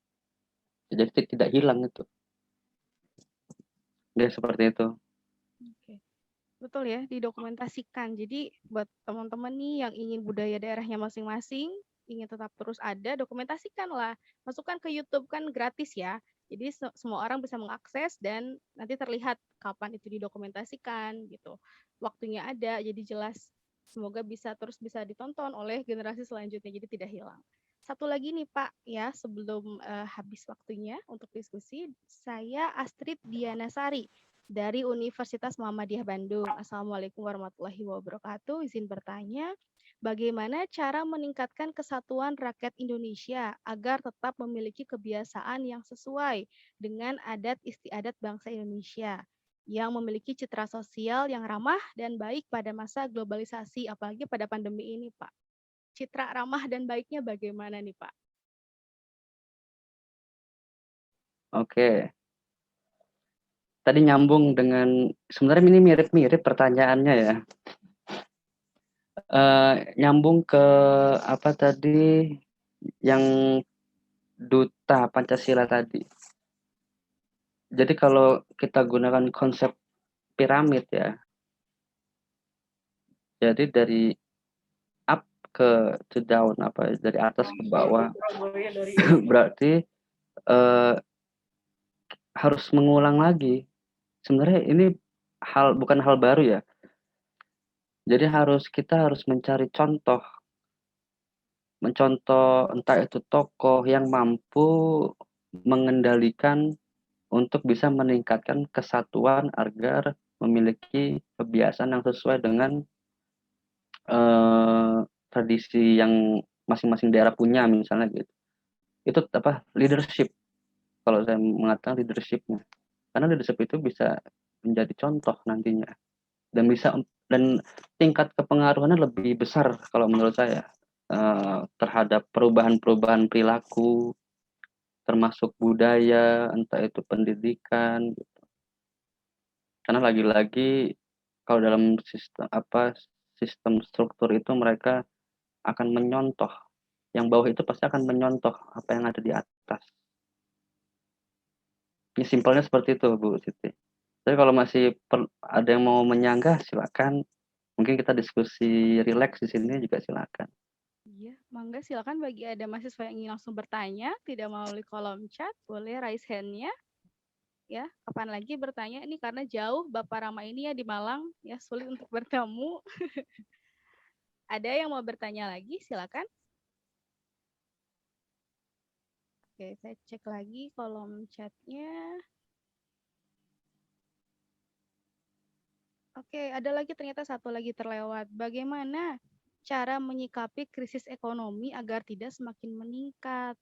Jadi tidak hilang itu. Ya seperti itu. Oke. Betul ya, didokumentasikan. Jadi buat teman-teman nih yang ingin budaya daerahnya masing-masing, ingin tetap terus ada, dokumentasikanlah. Masukkan ke YouTube kan gratis ya. Jadi semua orang bisa mengakses dan nanti terlihat kapan itu didokumentasikan gitu. Waktunya ada, jadi jelas. Semoga terus bisa ditonton oleh generasi selanjutnya, jadi tidak hilang. Satu lagi nih Pak, ya sebelum habis waktunya untuk diskusi, saya Astrid Dianasari dari Universitas Muhammadiyah Bandung. Assalamualaikum warahmatullahi wabarakatuh. Izin bertanya, bagaimana cara meningkatkan kesatuan rakyat Indonesia agar tetap memiliki kebiasaan yang sesuai dengan adat istiadat bangsa Indonesia yang memiliki citra sosial yang ramah dan baik pada masa globalisasi, apalagi pada pandemi ini, Pak. Citra ramah dan baiknya bagaimana nih, Pak? Oke. Tadi nyambung dengan, sebenarnya ini mirip-mirip pertanyaannya ya. Nyambung ke apa tadi yang duta Pancasila tadi. Jadi kalau kita gunakan konsep piramid ya, jadi dari up to down, apa dari atas ke bawah, berarti harus mengulang lagi. Sebenarnya ini bukan hal baru ya. Jadi kita harus mencari mencontoh entah itu tokoh yang mampu mengendalikan untuk bisa meningkatkan kesatuan agar memiliki kebiasaan yang sesuai dengan tradisi yang masing-masing daerah punya misalnya gitu. Itu leadership, kalau saya mengatakan leadership-nya. Karena leadership itu bisa menjadi contoh nantinya dan tingkat kepengaruhannya lebih besar kalau menurut saya terhadap perubahan-perubahan perilaku termasuk budaya, entah itu pendidikan gitu. Karena lagi-lagi kalau dalam sistem struktur itu mereka akan menyontoh, yang bawah itu pasti akan menyontoh apa yang ada di atas. Ini simpelnya seperti itu Bu Siti. Tapi kalau masih ada yang mau menyanggah silakan. Mungkin kita diskusi rileks di sini juga silakan. Iya, mangga silakan bagi ada mahasiswa yang ingin langsung bertanya, tidak melalui kolom chat, boleh raise hand-nya. Ya, kapan lagi bertanya? Ini karena jauh Bapak Rama ini ya di Malang, ya sulit untuk bertemu. Ada yang mau bertanya lagi? Silakan. Oke, saya cek lagi kolom chatnya. Oke, ada lagi ternyata satu lagi terlewat. Bagaimana cara menyikapi krisis ekonomi agar tidak semakin meningkat?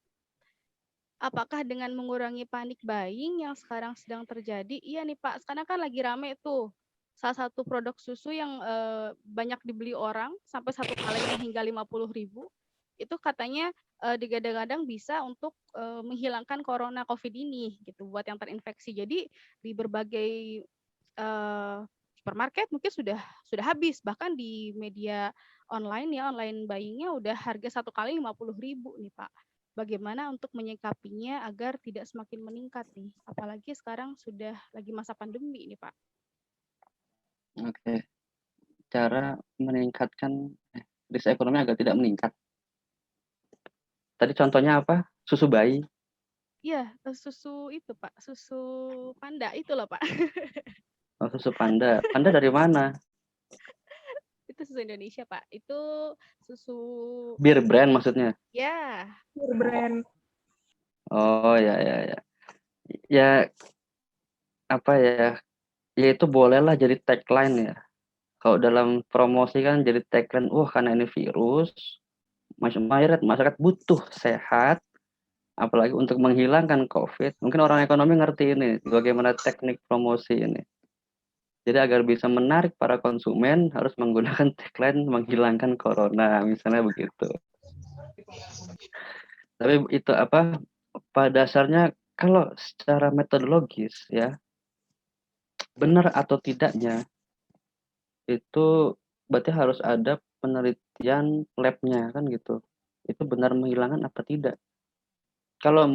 Apakah dengan mengurangi panik buying yang sekarang sedang terjadi? Iya nih Pak, sekarang kan lagi rame tuh. Salah satu produk susu yang banyak dibeli orang sampai satu kalengnya hingga 50.000 itu katanya digadang-gadang bisa untuk menghilangkan corona COVID ini gitu buat yang terinfeksi. Jadi di berbagai supermarket mungkin sudah habis, bahkan di media online ya, online buying-nya udah harga satu kali 50.000 nih Pak. Bagaimana untuk menyikapinya agar tidak semakin meningkat nih? Apalagi sekarang sudah lagi masa pandemi nih Pak. Oke, cara meningkatkan krisis ekonomi agar tidak meningkat. Tadi contohnya apa? Susu bayi. Iya, susu itu Pak, susu panda itu loh Pak. Oh, susu panda. Panda dari mana? Itu susu Indonesia Pak. Itu susu Bir brand maksudnya? ya. Brand. Oh ya. Ya apa ya? Ya itu bolehlah jadi tagline ya. Kalau dalam promosi kan jadi tagline, karena ini virus, masyarakat butuh sehat, apalagi untuk menghilangkan COVID. Mungkin orang ekonomi ngerti ini, bagaimana teknik promosi ini. Jadi agar bisa menarik para konsumen harus menggunakan tagline menghilangkan corona, misalnya begitu. Tapi itu pada dasarnya kalau secara metodologis ya, benar atau tidaknya itu berarti harus ada penelitian labnya kan gitu. Itu benar menghilangkan apa tidak. Kalau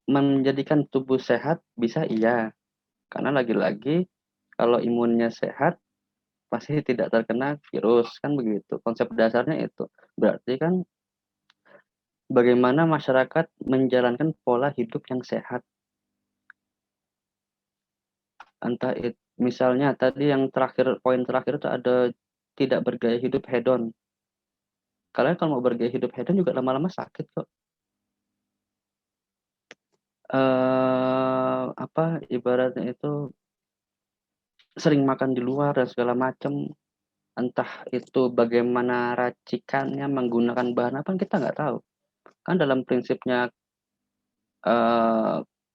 menjadikan tubuh sehat bisa iya. Karena lagi-lagi kalau imunnya sehat pasti tidak terkena virus kan begitu. Konsep dasarnya itu. Berarti kan bagaimana masyarakat menjalankan pola hidup yang sehat. Entah itu misalnya tadi yang poin terakhir itu ada tidak bergaya hidup hedon. Kalian kalau mau bergaya hidup hedon juga lama-lama sakit kok. Ibaratnya itu sering makan di luar dan segala macam, entah itu bagaimana racikannya, menggunakan bahan apa kita nggak tahu. Kan dalam prinsipnya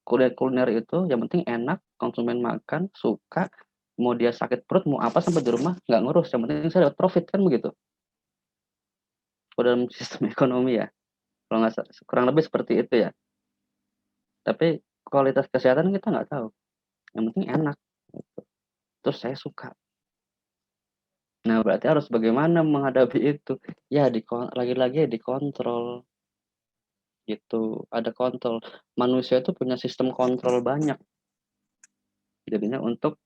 kuliner itu yang penting enak, konsumen makan suka, mau dia sakit perut mau apa sampai di rumah nggak ngurus, yang penting saya dapat profit kan begitu. Kalau dalam sistem ekonomi ya, kalau nggak kurang lebih seperti itu ya. Tapi kualitas kesehatan kita nggak tahu, yang penting enak. Terus saya suka. Nah, berarti harus bagaimana menghadapi itu? Ya, lagi-lagi dikontrol. gitu. Ada kontrol. Manusia itu punya sistem kontrol banyak. Jadinya untuk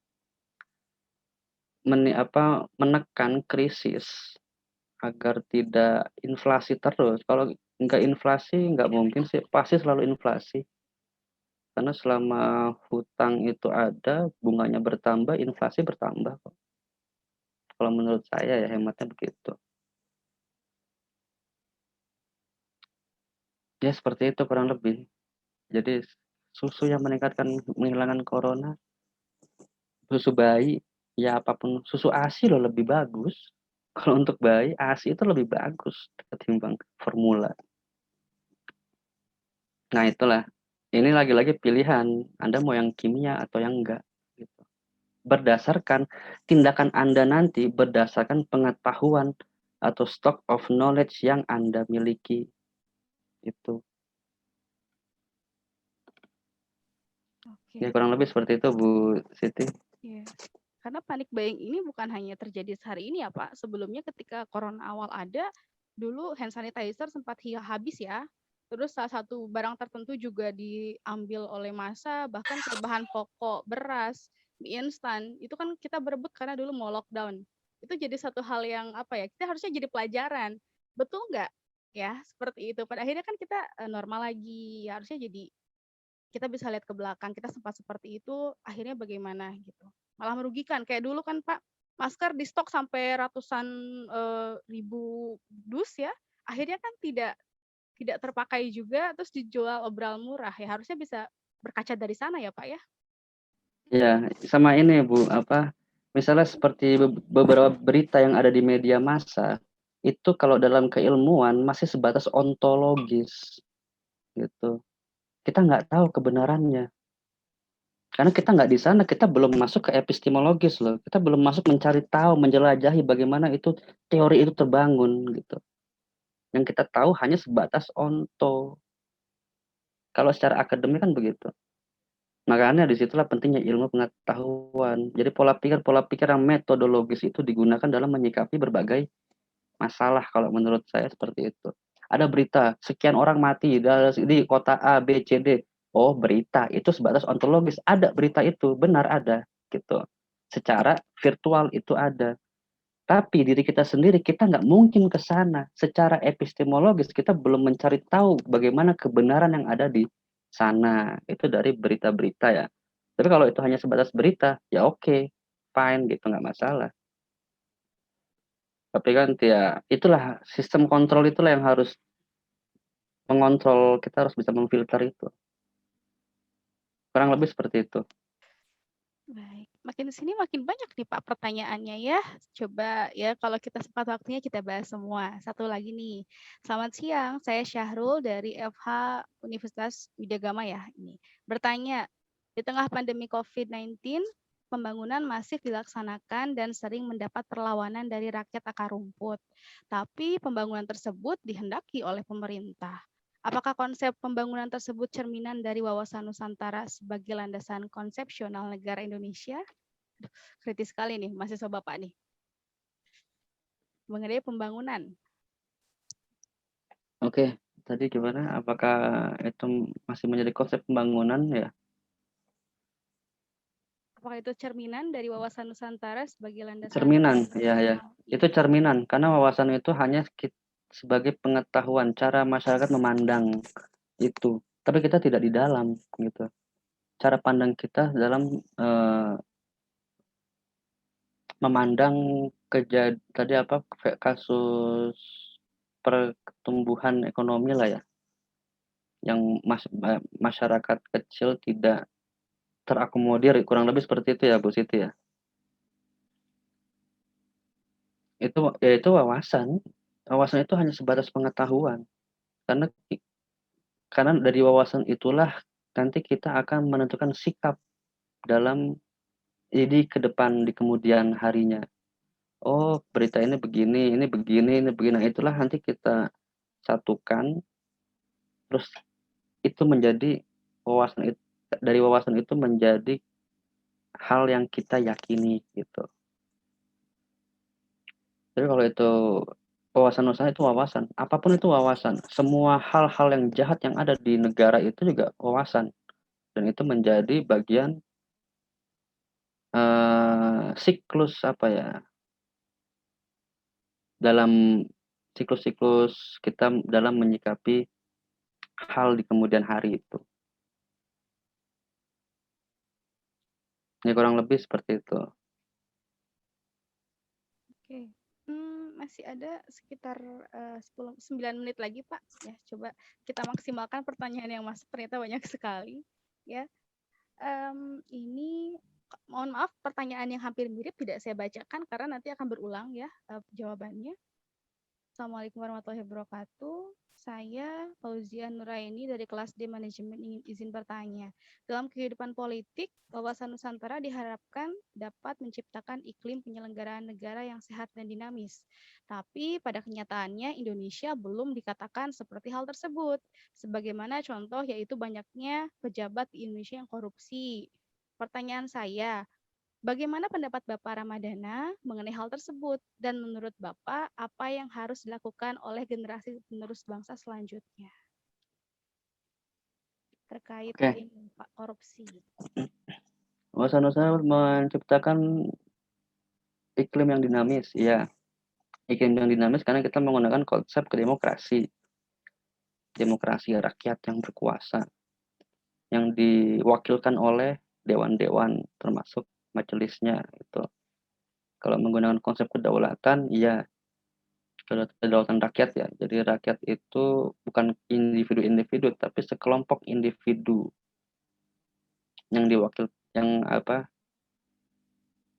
menekan krisis agar tidak inflasi terus. Kalau nggak inflasi, nggak mungkin sih. Pasti selalu inflasi. Karena selama hutang itu ada, bunganya bertambah, inflasi bertambah kok. Kalau menurut saya ya hematnya begitu. Ya seperti itu kurang lebih. Jadi susu yang menghilangkan corona, susu bayi, ya apapun, susu ASI loh lebih bagus. Kalau untuk bayi, ASI itu lebih bagus ketimbang formula. Nah itulah, ini lagi-lagi pilihan, Anda mau yang kimia atau yang enggak. Gitu. Berdasarkan tindakan Anda nanti, berdasarkan pengetahuan atau stock of knowledge yang Anda miliki. Itu. Oke. Ya kurang lebih seperti itu Bu Siti. Iya. Karena panic buying ini bukan hanya terjadi sehari ini ya Pak. Sebelumnya ketika corona awal ada, dulu hand sanitizer sempat habis ya. Terus salah satu barang tertentu juga diambil oleh massa, bahkan kayak bahan pokok, beras, mie instan, itu kan kita berebut karena dulu mau lockdown. Itu jadi satu hal yang apa ya, kita harusnya jadi pelajaran. Betul nggak? Ya, seperti itu. Pada akhirnya kan kita normal lagi, ya harusnya jadi kita bisa lihat ke belakang, kita sempat seperti itu, akhirnya bagaimana gitu. Malah merugikan, kayak dulu kan Pak, masker di stok sampai ratusan ribu dus ya, akhirnya kan tidak terpakai juga, terus dijual obral murah ya, harusnya bisa berkaca dari sana ya Pak ya. Ya, sama ini Bu, misalnya seperti beberapa berita yang ada di media massa, itu kalau dalam keilmuan masih sebatas ontologis, gitu. Kita nggak tahu kebenarannya. Karena kita nggak di sana, kita belum masuk ke epistemologis loh. Kita belum masuk mencari tahu, menjelajahi bagaimana itu teori itu terbangun, gitu. Yang kita tahu hanya sebatas onto. Kalau secara akademik kan begitu. Makanya disitulah pentingnya ilmu pengetahuan. Jadi pola pikir yang metodologis itu digunakan dalam menyikapi berbagai masalah kalau menurut saya seperti itu. Ada berita, sekian orang mati di kota A, B, C, D. Oh, berita itu sebatas ontologis. Ada berita itu, benar ada. Gitu. Secara virtual itu ada. Tapi diri kita sendiri, kita nggak mungkin ke sana. Secara epistemologis, kita belum mencari tahu bagaimana kebenaran yang ada di sana. Itu dari berita-berita ya. Tapi kalau itu hanya sebatas berita, ya oke, fine gitu, nggak masalah. Tapi kan ya itulah sistem kontrol itulah yang harus mengontrol, kita harus bisa memfilter itu. Kurang lebih seperti itu. Baik, makin sini makin banyak nih Pak pertanyaannya ya. Coba ya kalau kita sempat waktunya kita bahas semua. Satu lagi nih. Selamat siang, saya Syahrul dari FH Universitas Widyagama ya ini. Bertanya, di tengah pandemi COVID-19, pembangunan masif dilaksanakan dan sering mendapat perlawanan dari rakyat akar rumput. Tapi pembangunan tersebut dihendaki oleh pemerintah. Apakah konsep pembangunan tersebut cerminan dari wawasan Nusantara sebagai landasan konsepsional negara Indonesia? Kritis sekali nih, mahasiswa Bapak nih. Mengenai pembangunan. Oke, tadi gimana? Apakah itu masih menjadi konsep pembangunan ya? Apakah itu cerminan dari wawasan Nusantara sebagai landasan Cerminan, ya. konsepsional? Itu cerminan, karena wawasan itu hanya sebagai pengetahuan, cara masyarakat memandang itu. Tapi kita tidak di dalam, gitu. Cara pandang kita dalam memandang kasus pertumbuhan ekonomi lah ya, yang masyarakat kecil tidak terakomodir, kurang lebih seperti itu ya Bu Siti ya. Itu wawasan. Wawasan itu hanya sebatas pengetahuan. Karena dari wawasan itulah nanti kita akan menentukan sikap dalam ke depan di kemudian harinya. Oh, berita ini begini, ini begini, ini begini. Nah, itulah nanti kita satukan, terus itu menjadi wawasan itu, dari wawasan itu menjadi hal yang kita yakini gitu. Jadi kalau itu Wawasan usaha itu wawasan, apapun itu wawasan. Semua hal-hal yang jahat yang ada di negara itu juga wawasan, dan itu menjadi bagian siklus apa ya, dalam siklus-siklus kita dalam menyikapi hal di kemudian hari itu. Ya kurang lebih seperti itu. Oke. Masih ada sekitar 9 menit lagi, Pak. Ya, coba kita maksimalkan pertanyaan yang masuk, ternyata banyak sekali. Ya, ini mohon maaf pertanyaan yang hampir mirip tidak saya bacakan karena nanti akan berulang ya jawabannya. Assalamualaikum warahmatullahi wabarakatuh. Saya Fauzia Nuraini dari kelas D Manajemen ingin izin bertanya. Dalam kehidupan politik, wawasan Nusantara diharapkan dapat menciptakan iklim penyelenggaraan negara yang sehat dan dinamis. Tapi pada kenyataannya Indonesia belum dikatakan seperti hal tersebut. Sebagaimana contoh yaitu banyaknya pejabat di Indonesia yang korupsi. Pertanyaan saya, bagaimana pendapat Bapak Ramadana mengenai hal tersebut? Dan menurut Bapak, apa yang harus dilakukan oleh generasi penerus bangsa selanjutnya? Terkait Pak korupsi. Wawasan usaha menciptakan iklim yang dinamis, ya. Iklim yang dinamis karena kita menggunakan konsep demokrasi rakyat yang berkuasa, yang diwakilkan oleh dewan-dewan termasuk majelisnya itu. Kalau menggunakan konsep kedaulatan, iya, kedaulatan rakyat ya. Jadi rakyat itu bukan individu-individu, tapi sekelompok individu yang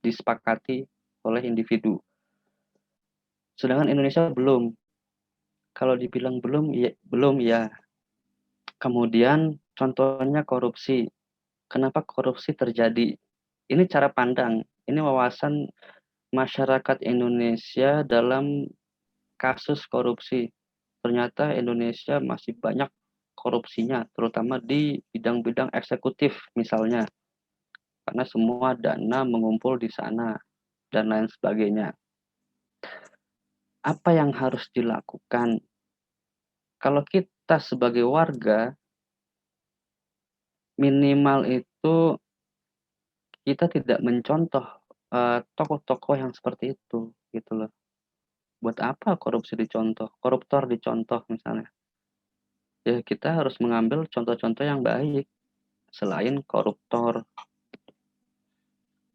disepakati oleh individu. Sedangkan Indonesia belum. Kalau dibilang belum ya. Kemudian contohnya korupsi. Kenapa korupsi terjadi? Ini cara pandang, ini wawasan masyarakat Indonesia dalam kasus korupsi. Ternyata Indonesia masih banyak korupsinya, terutama di bidang-bidang eksekutif misalnya. Karena semua dana mengumpul di sana dan lain sebagainya. Apa yang harus dilakukan? Kalau kita sebagai warga, minimal itu kita tidak mencontoh tokoh-tokoh yang seperti itu, gitu loh. Buat apa korupsi dicontoh, koruptor dicontoh misalnya? Ya kita harus mengambil contoh-contoh yang baik selain koruptor.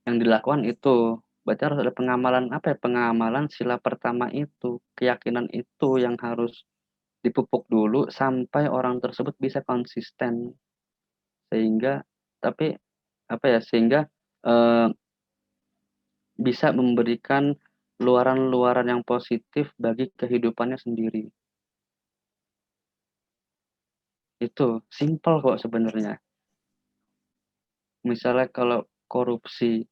Yang dilakukan itu berarti harus ada pengamalan pengamalan sila pertama itu, keyakinan itu yang harus dipupuk dulu sampai orang tersebut bisa konsisten, sehingga sehingga bisa memberikan luaran-luaran yang positif bagi kehidupannya sendiri. Itu simple kok sebenarnya. Misalnya kalau korupsi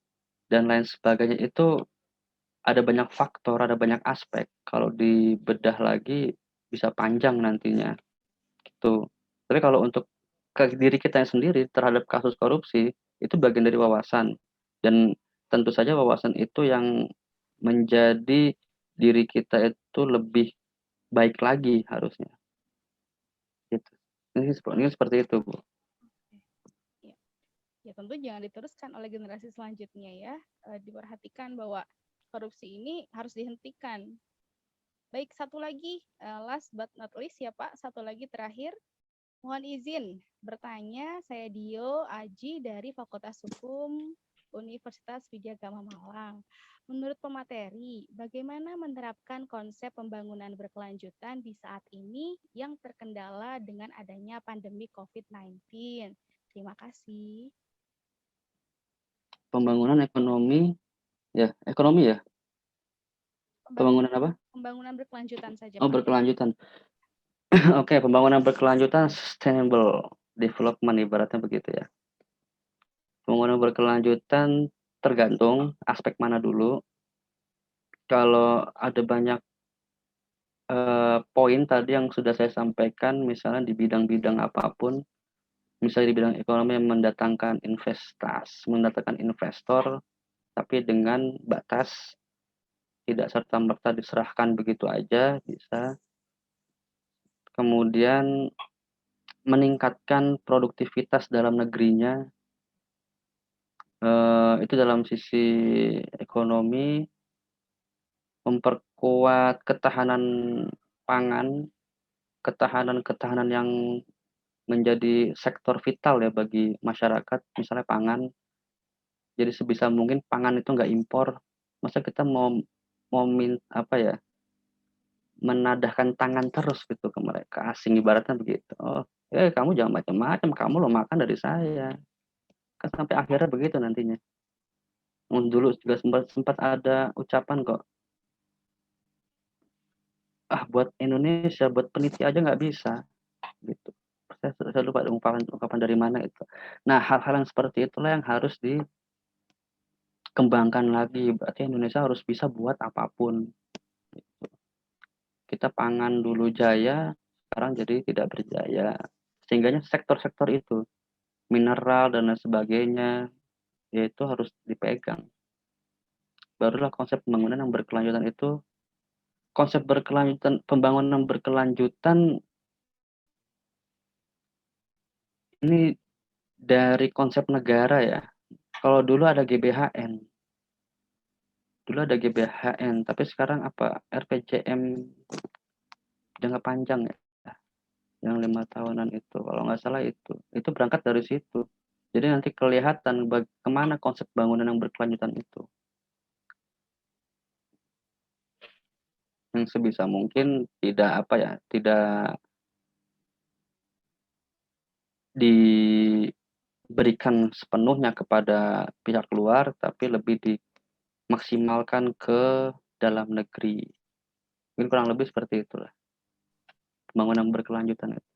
dan lain sebagainya itu ada banyak faktor, ada banyak aspek. Kalau dibedah lagi bisa panjang nantinya. Gitu. Tapi kalau untuk ke diri kita sendiri terhadap kasus korupsi itu bagian dari wawasan, dan tentu saja wawasan itu yang menjadi diri kita itu lebih baik lagi harusnya. Gitu. Ini seperti itu, Bu. Ya tentu jangan diteruskan oleh generasi selanjutnya ya. Diperhatikan bahwa korupsi ini harus dihentikan. Baik, satu lagi, last but not least ya Pak, satu lagi terakhir. Mohon izin bertanya, saya Dio Aji dari Fakultas Hukum Universitas Widyagama Malang. Menurut pemateri, bagaimana menerapkan konsep pembangunan berkelanjutan di saat ini yang terkendala dengan adanya pandemi COVID-19? Terima kasih. Pembangunan ekonomi ya. Pembangunan apa? Pembangunan berkelanjutan saja, Pak. Berkelanjutan. Oke, pembangunan berkelanjutan, sustainable development ibaratnya begitu ya. Pembangunan berkelanjutan tergantung aspek mana dulu. Kalau ada banyak poin tadi yang sudah saya sampaikan, misalnya di bidang-bidang apapun, misalnya di bidang ekonomi yang mendatangkan investor, tapi dengan batas tidak serta-merta diserahkan begitu aja, bisa. Kemudian meningkatkan produktivitas dalam negerinya, itu dalam sisi ekonomi, memperkuat ketahanan pangan, ketahanan yang menjadi sektor vital ya bagi masyarakat, misalnya pangan. Jadi sebisa mungkin pangan itu nggak impor. Masa kita mau menadahkan tangan terus gitu ke mereka asing, ibaratnya begitu. Oh, kamu jangan macam-macam, kamu lo makan dari saya. Kan sampai akhirnya begitu nantinya. Dulu juga sempat ada ucapan kok, buat Indonesia, buat peneliti aja nggak bisa, gitu. Saya lupa ungkapan dari mana itu. Nah, hal-hal yang seperti itulah yang harus dikembangkan lagi. Berarti Indonesia harus bisa buat apapun. Gitu. Kita pangan dulu jaya, sekarang jadi tidak berjaya. Sehingganya sektor-sektor itu, mineral dan lain sebagainya, yaitu harus dipegang. Barulah konsep pembangunan yang berkelanjutan itu, pembangunan berkelanjutan ini dari konsep negara ya. Kalau dulu ada GBHN, tapi sekarang apa, RPJM jangka panjang ya, yang 5 tahunan itu, kalau nggak salah itu berangkat dari situ. Jadi nanti kelihatan kemana konsep bangunan yang berkelanjutan itu. Yang sebisa mungkin tidak diberikan sepenuhnya kepada pihak luar, tapi lebih dimaksimalkan ke dalam negeri. Mungkin kurang lebih seperti itulah pembangunan berkelanjutan itu.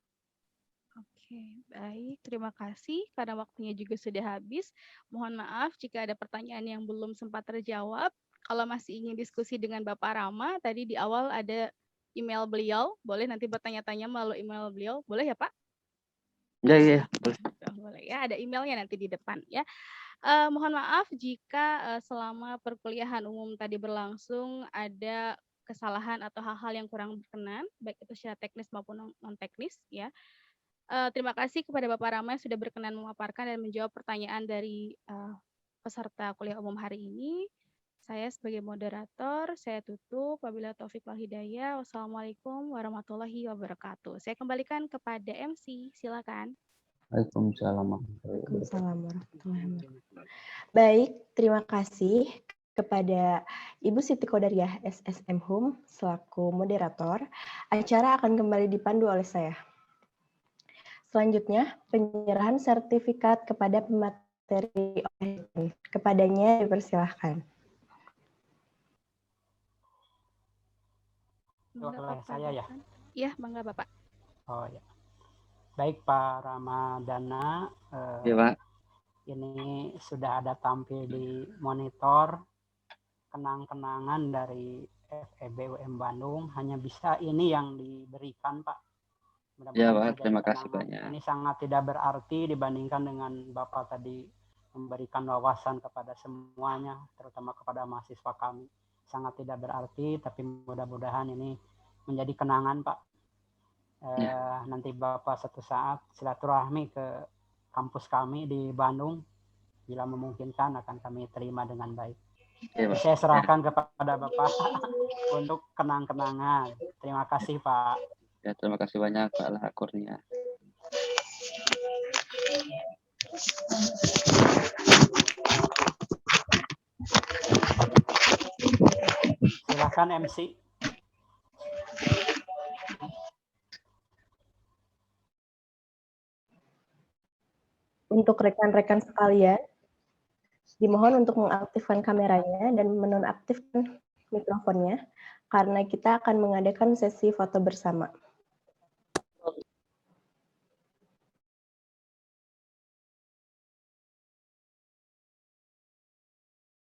Oke, baik. Terima kasih karena waktunya juga sudah habis. Mohon maaf jika ada pertanyaan yang belum sempat terjawab. Kalau masih ingin diskusi dengan Bapak Rama, tadi di awal ada email beliau. Boleh nanti bertanya-tanya melalui email beliau. Boleh ya, Pak? Ya, boleh. Boleh ya, ada emailnya nanti di depan ya. Mohon maaf jika selama perkuliahan umum tadi berlangsung ada kesalahan atau hal-hal yang kurang berkenan, baik itu secara teknis maupun non-teknis ya. Terima kasih kepada Bapak Rama yang sudah berkenan memaparkan dan menjawab pertanyaan dari peserta kuliah umum hari ini. Saya sebagai moderator, saya tutup. Wabillahi taufiq wal hidayah. Wassalamualaikum warahmatullahi wabarakatuh. Saya kembalikan kepada MC. Silakan. Waalaikumsalam. Waalaikumsalam warahmatullahi wabarakatuh. Baik, terima kasih kepada Ibu Siti Qodariah SSM Hum selaku moderator. Acara akan kembali dipandu oleh saya. Selanjutnya, penyerahan sertifikat kepada pemateri. Kepadanya dipersilahkan. Oleh saya ya? Iya, bangga Bapak. Oh ya. Baik Pak Ramadana, Ya, Pak. ini sudah ada tampil di monitor kenang-kenangan dari FEB UM Bandung. Hanya bisa ini yang diberikan Pak. Ya Pak, terima kasih banyak. Ini sangat tidak berarti dibandingkan dengan Bapak tadi memberikan wawasan kepada semuanya, terutama kepada mahasiswa kami. Sangat tidak berarti, tapi mudah-mudahan ini menjadi kenangan Pak. Nanti Bapak satu saat silaturahmi ke kampus kami di Bandung, bila memungkinkan akan kami terima dengan baik. Ya, Pak. Saya serahkan kepada Bapak untuk kenang-kenangan. Terima kasih Pak. Ya, terima kasih banyak Pak Laha Kurnia. Silakan MC. Untuk rekan-rekan sekalian, dimohon untuk mengaktifkan kameranya dan menonaktifkan mikrofonnya, karena kita akan mengadakan sesi foto bersama.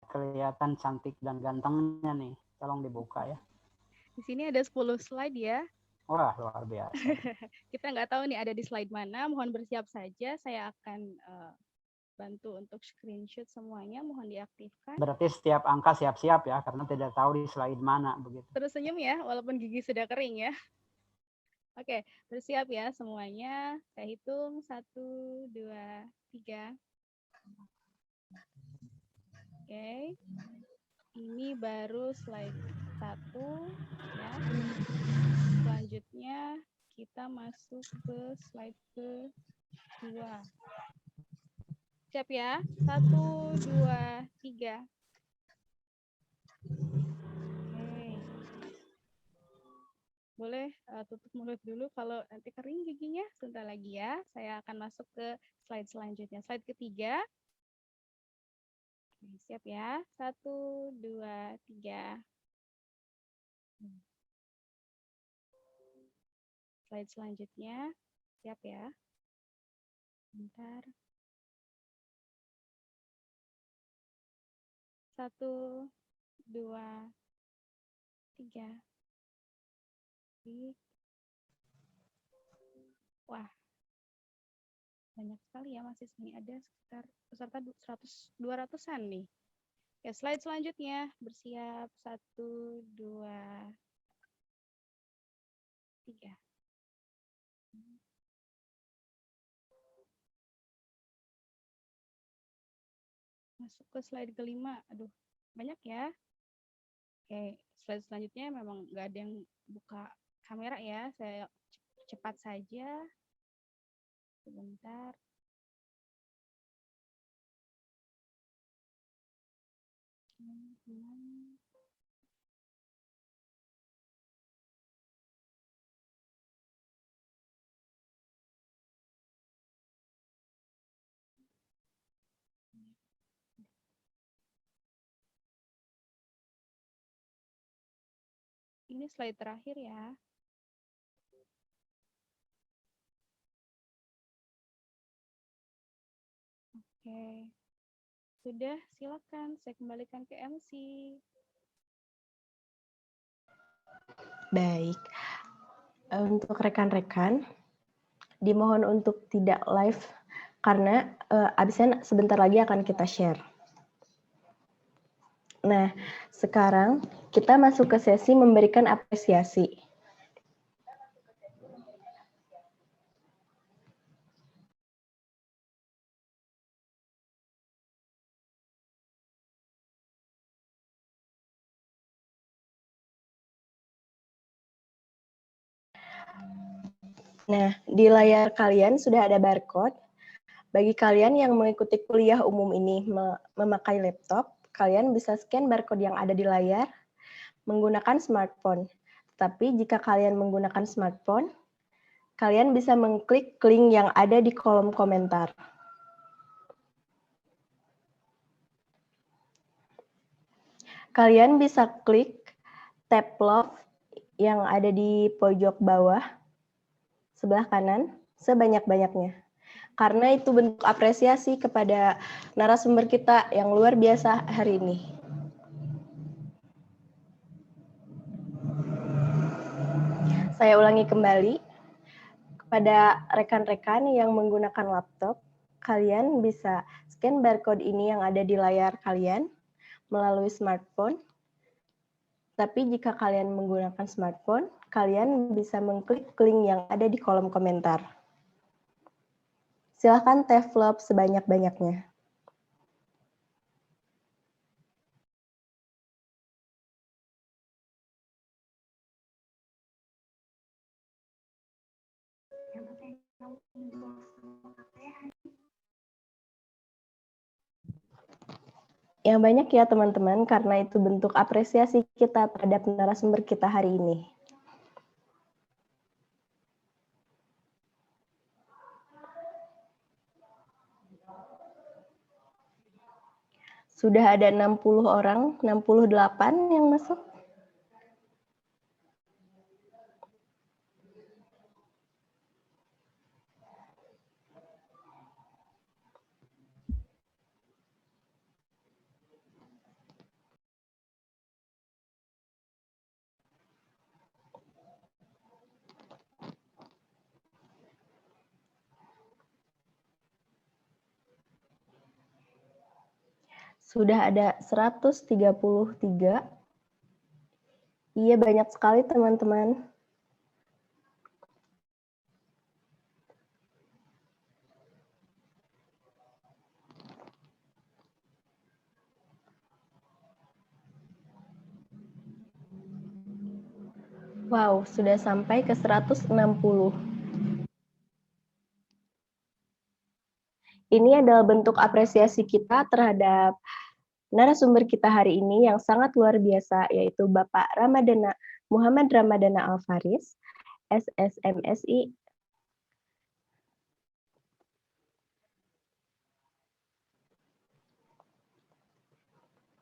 Kelihatan cantik dan gantengnya nih. Tolong dibuka ya. Di sini ada 10 slide ya. Wah, luar biasa. Kita nggak tahu nih ada di slide mana. Mohon bersiap saja. Saya akan bantu untuk screenshot semuanya, mohon diaktifkan. Berarti setiap angka siap-siap ya, karena tidak tahu di slide mana begitu. Terus senyum ya, walaupun gigi sudah kering ya. Oke, bersiap ya semuanya. Saya hitung 1, 2, 3. Oke, ini baru slide 1 ya. Selanjutnya kita masuk ke slide ke-2. Siap ya? 1, 2, 3. Oke. Boleh tutup mulut dulu kalau nanti kering giginya. Sebentar lagi ya. Saya akan masuk ke slide selanjutnya. Slide ketiga. Oke, siap ya. 1, 2, 3. Slide selanjutnya. Siap ya. Bentar. 1, 2, 3. Wah, banyak sekali ya masih sini ada sekitar peserta 200-an nih. Ya, slide selanjutnya bersiap 1, 2, 3. Masuk ke slide kelima. Aduh, banyak ya. Oke, slide selanjutnya memang nggak ada yang buka kamera ya. Saya cepat saja. Sebentar. Ini slide terakhir ya. Oke. Sudah, silakan saya kembalikan ke MC. Baik. Untuk rekan-rekan, dimohon untuk tidak live karena absen sebentar lagi akan kita share. Nah, sekarang kita masuk ke sesi memberikan apresiasi. Nah, di layar kalian sudah ada barcode. Bagi kalian yang mengikuti kuliah umum ini memakai laptop, kalian bisa scan barcode yang ada di layar menggunakan smartphone. Tapi jika kalian menggunakan smartphone, kalian bisa mengklik link yang ada di kolom komentar. Kalian bisa klik tab love yang ada di pojok bawah sebelah kanan sebanyak-banyaknya. Karena itu bentuk apresiasi kepada narasumber kita yang luar biasa hari ini. Saya ulangi kembali, kepada rekan-rekan yang menggunakan laptop, kalian bisa scan barcode ini yang ada di layar kalian melalui smartphone. Tapi jika kalian menggunakan smartphone, kalian bisa mengklik link yang ada di kolom komentar. Silahkan develop sebanyak-banyaknya. Yang banyak ya teman-teman, karena itu bentuk apresiasi kita terhadap narasumber kita hari ini. Sudah ada 60 orang, 68 yang masuk. Sudah ada 133. Iya, banyak sekali teman-teman. Wow, sudah sampai ke 160. Ini adalah bentuk apresiasi kita terhadap narasumber kita hari ini yang sangat luar biasa, yaitu Bapak Muhammad Ramadana Alfaris, SSMSI.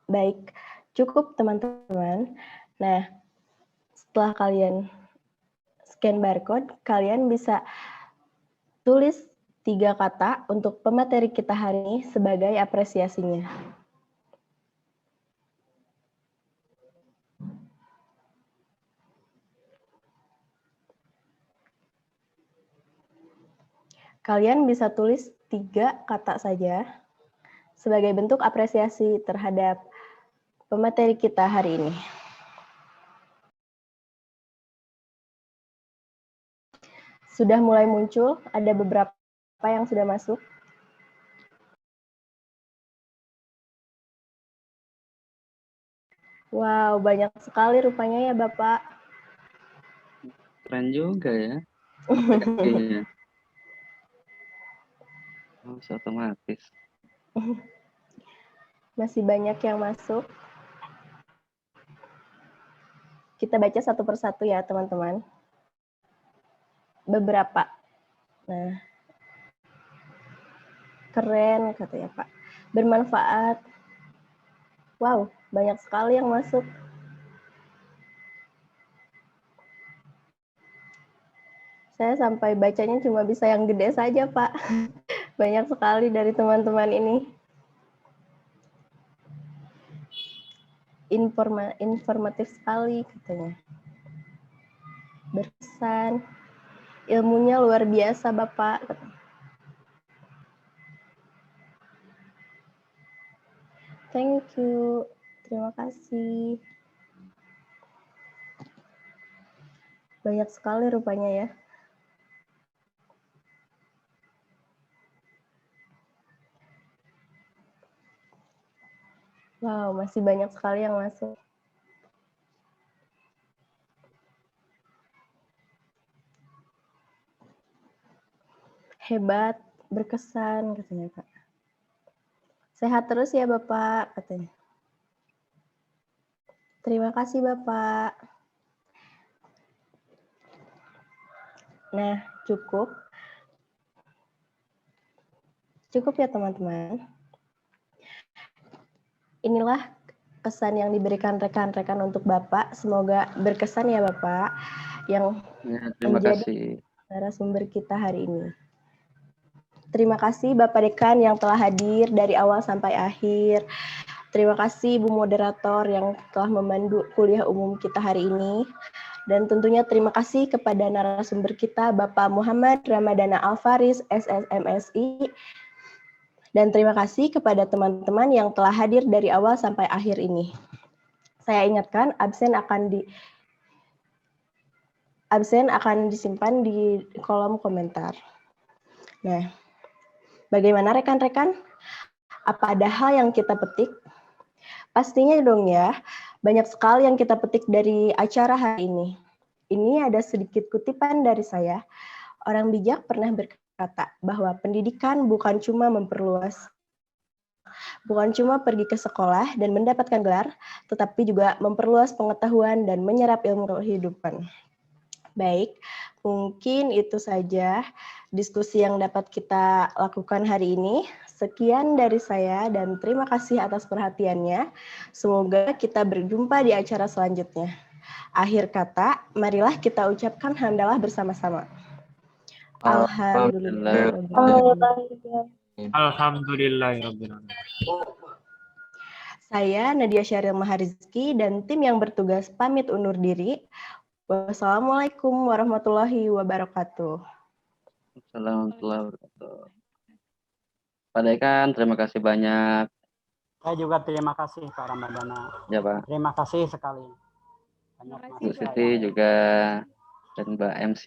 Baik, cukup teman-teman. Nah, setelah kalian scan barcode, kalian bisa tulis 3 kata untuk pemateri kita hari ini sebagai apresiasinya. Kalian bisa tulis 3 kata saja sebagai bentuk apresiasi terhadap pemateri kita hari ini. Sudah mulai muncul, ada beberapa yang sudah masuk. Wow, banyak sekali rupanya ya Bapak. Keren juga ya aplikasinya. Otomatis. Masih banyak yang masuk. Kita baca satu persatu ya teman-teman. Beberapa. Nah, keren katanya Pak. Bermanfaat. Wow, banyak sekali yang masuk. Saya sampai bacanya cuma bisa yang gede saja Pak. Banyak sekali dari teman-teman ini. Informatif sekali katanya. Berkesan. Ilmunya luar biasa Bapak. Thank you. Terima kasih. Banyak sekali rupanya ya. Wow, masih banyak sekali yang masuk. Hebat, berkesan katanya Pak. Sehat terus ya Bapak katanya. Terima kasih Bapak. Nah, cukup. Cukup ya teman-teman. Inilah pesan yang diberikan rekan-rekan untuk Bapak. Semoga berkesan ya Bapak yang Ya, terima menjadi kasih. narasumber kita hari ini. Terima kasih Bapak Dekan yang telah hadir dari awal sampai akhir. Terima kasih Bu Moderator yang telah memandu kuliah umum kita hari ini. Dan tentunya terima kasih kepada narasumber kita Bapak Muhammad Ramadana Alfaris, SSMSI. Dan terima kasih kepada teman-teman yang telah hadir dari awal sampai akhir ini. Saya ingatkan absen akan disimpan di kolom komentar. Nah, bagaimana rekan-rekan? Apa ada hal yang kita petik? Pastinya dong ya, banyak sekali yang kita petik dari acara hari ini. Ini ada sedikit kutipan dari saya. Orang bijak pernah berkata bahwa pendidikan bukan cuma pergi ke sekolah dan mendapatkan gelar, tetapi juga memperluas pengetahuan dan menyerap ilmu kehidupan. Baik, mungkin itu saja diskusi yang dapat kita lakukan hari ini. Sekian dari saya dan terima kasih atas perhatiannya. Semoga kita berjumpa di acara selanjutnya. Akhir kata, marilah kita ucapkan hamdalah bersama-sama. Alhamdulillah. Alhamdulillahirabbil alamin. Saya Nadia Syaril Maharizki dan tim yang bertugas pamit undur diri. Wassalamualaikum warahmatullahi wabarakatuh. Assalamualaikum warahmatullahi wabarakatuh. Pak Dekan, terima kasih banyak. Saya juga terima kasih Pak Ramadana. Ya Pak. Terima kasih sekali. Banyak Terima Bu kasih, mahasiswa Siti yang- juga dan Mbak MC.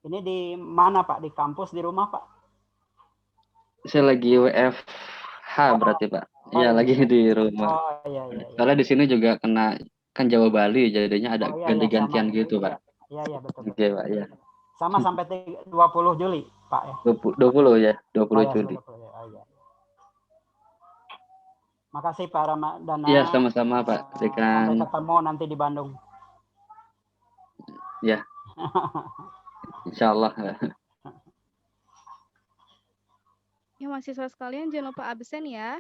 Ini di mana Pak? Di kampus, di rumah Pak? Saya lagi WFH berarti Pak. Oh, Iya iya. lagi di rumah. Oh iya iya. Iya. Soalnya di sini juga kena kan Jawa Bali jadinya ada Oh, iya, ganti-gantian sama. gitu Pak. Iya iya betul. Oke Pak ya. Sama sampai 20 Juli Pak ya. 20 ya, 20 Oh, iya, Juli. 20, ya. Oh, iya. Makasih Pak Ramadana. Iya sama-sama Pak. Sampai Dengan ketemu nanti di Bandung. ya. Insya Allah. Ya, mahasiswa sekalian jangan lupa absen ya.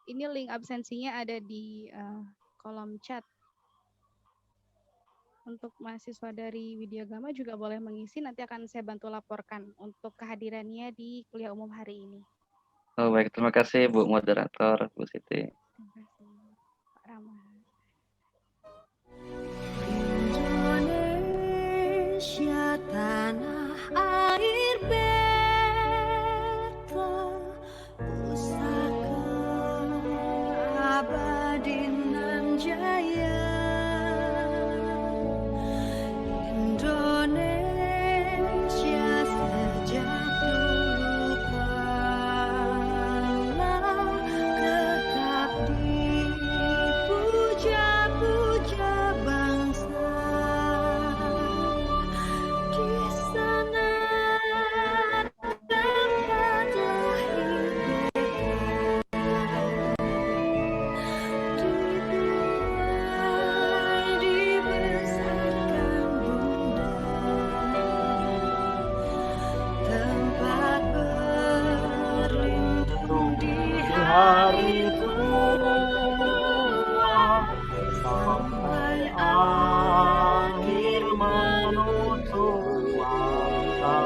Ini link absensinya ada di kolom chat. Untuk mahasiswa dari Widyagama juga boleh mengisi, nanti akan saya bantu laporkan untuk kehadirannya di kuliah umum hari ini. Oh baik, terima kasih Bu Moderator, Bu Siti. Terima kasih, Pak Rama. Indonesia tanah air beta, pusaka abadi nan jaya. Indonesia sejak dulu kala tetap dipuja-puja bangsa. Di sana tempat lahir beta, dibuai dibesarkan bunda, tempat berlindung di hari tua, sampai akhir menutup mata.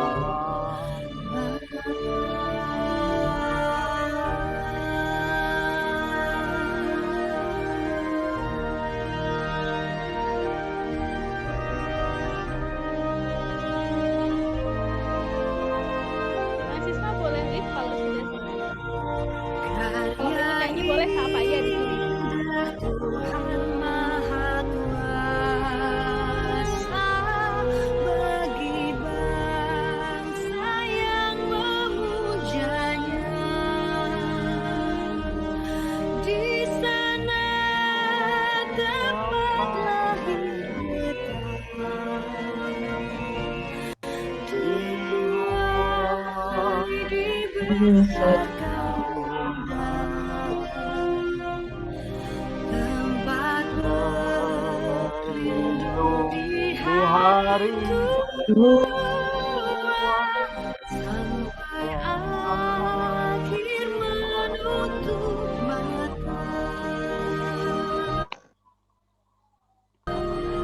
Mahasiswa boleh live kalau sudah selesai. Kalau ingin karya nyanyi boleh apa ya di sini. indah Tuhan Maha Kuasa bagi bangsa yang memujanya. Di sana tempat lahir beta, dibuai dibesarkan bunda, tempat berlindung di hari tua, sampai akhir menutup mata,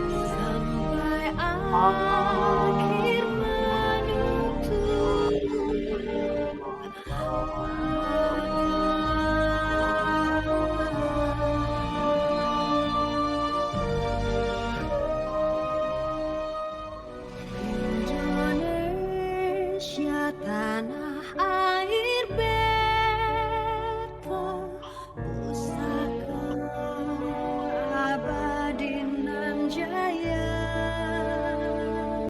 sampai akhir menutup Indonesia tanah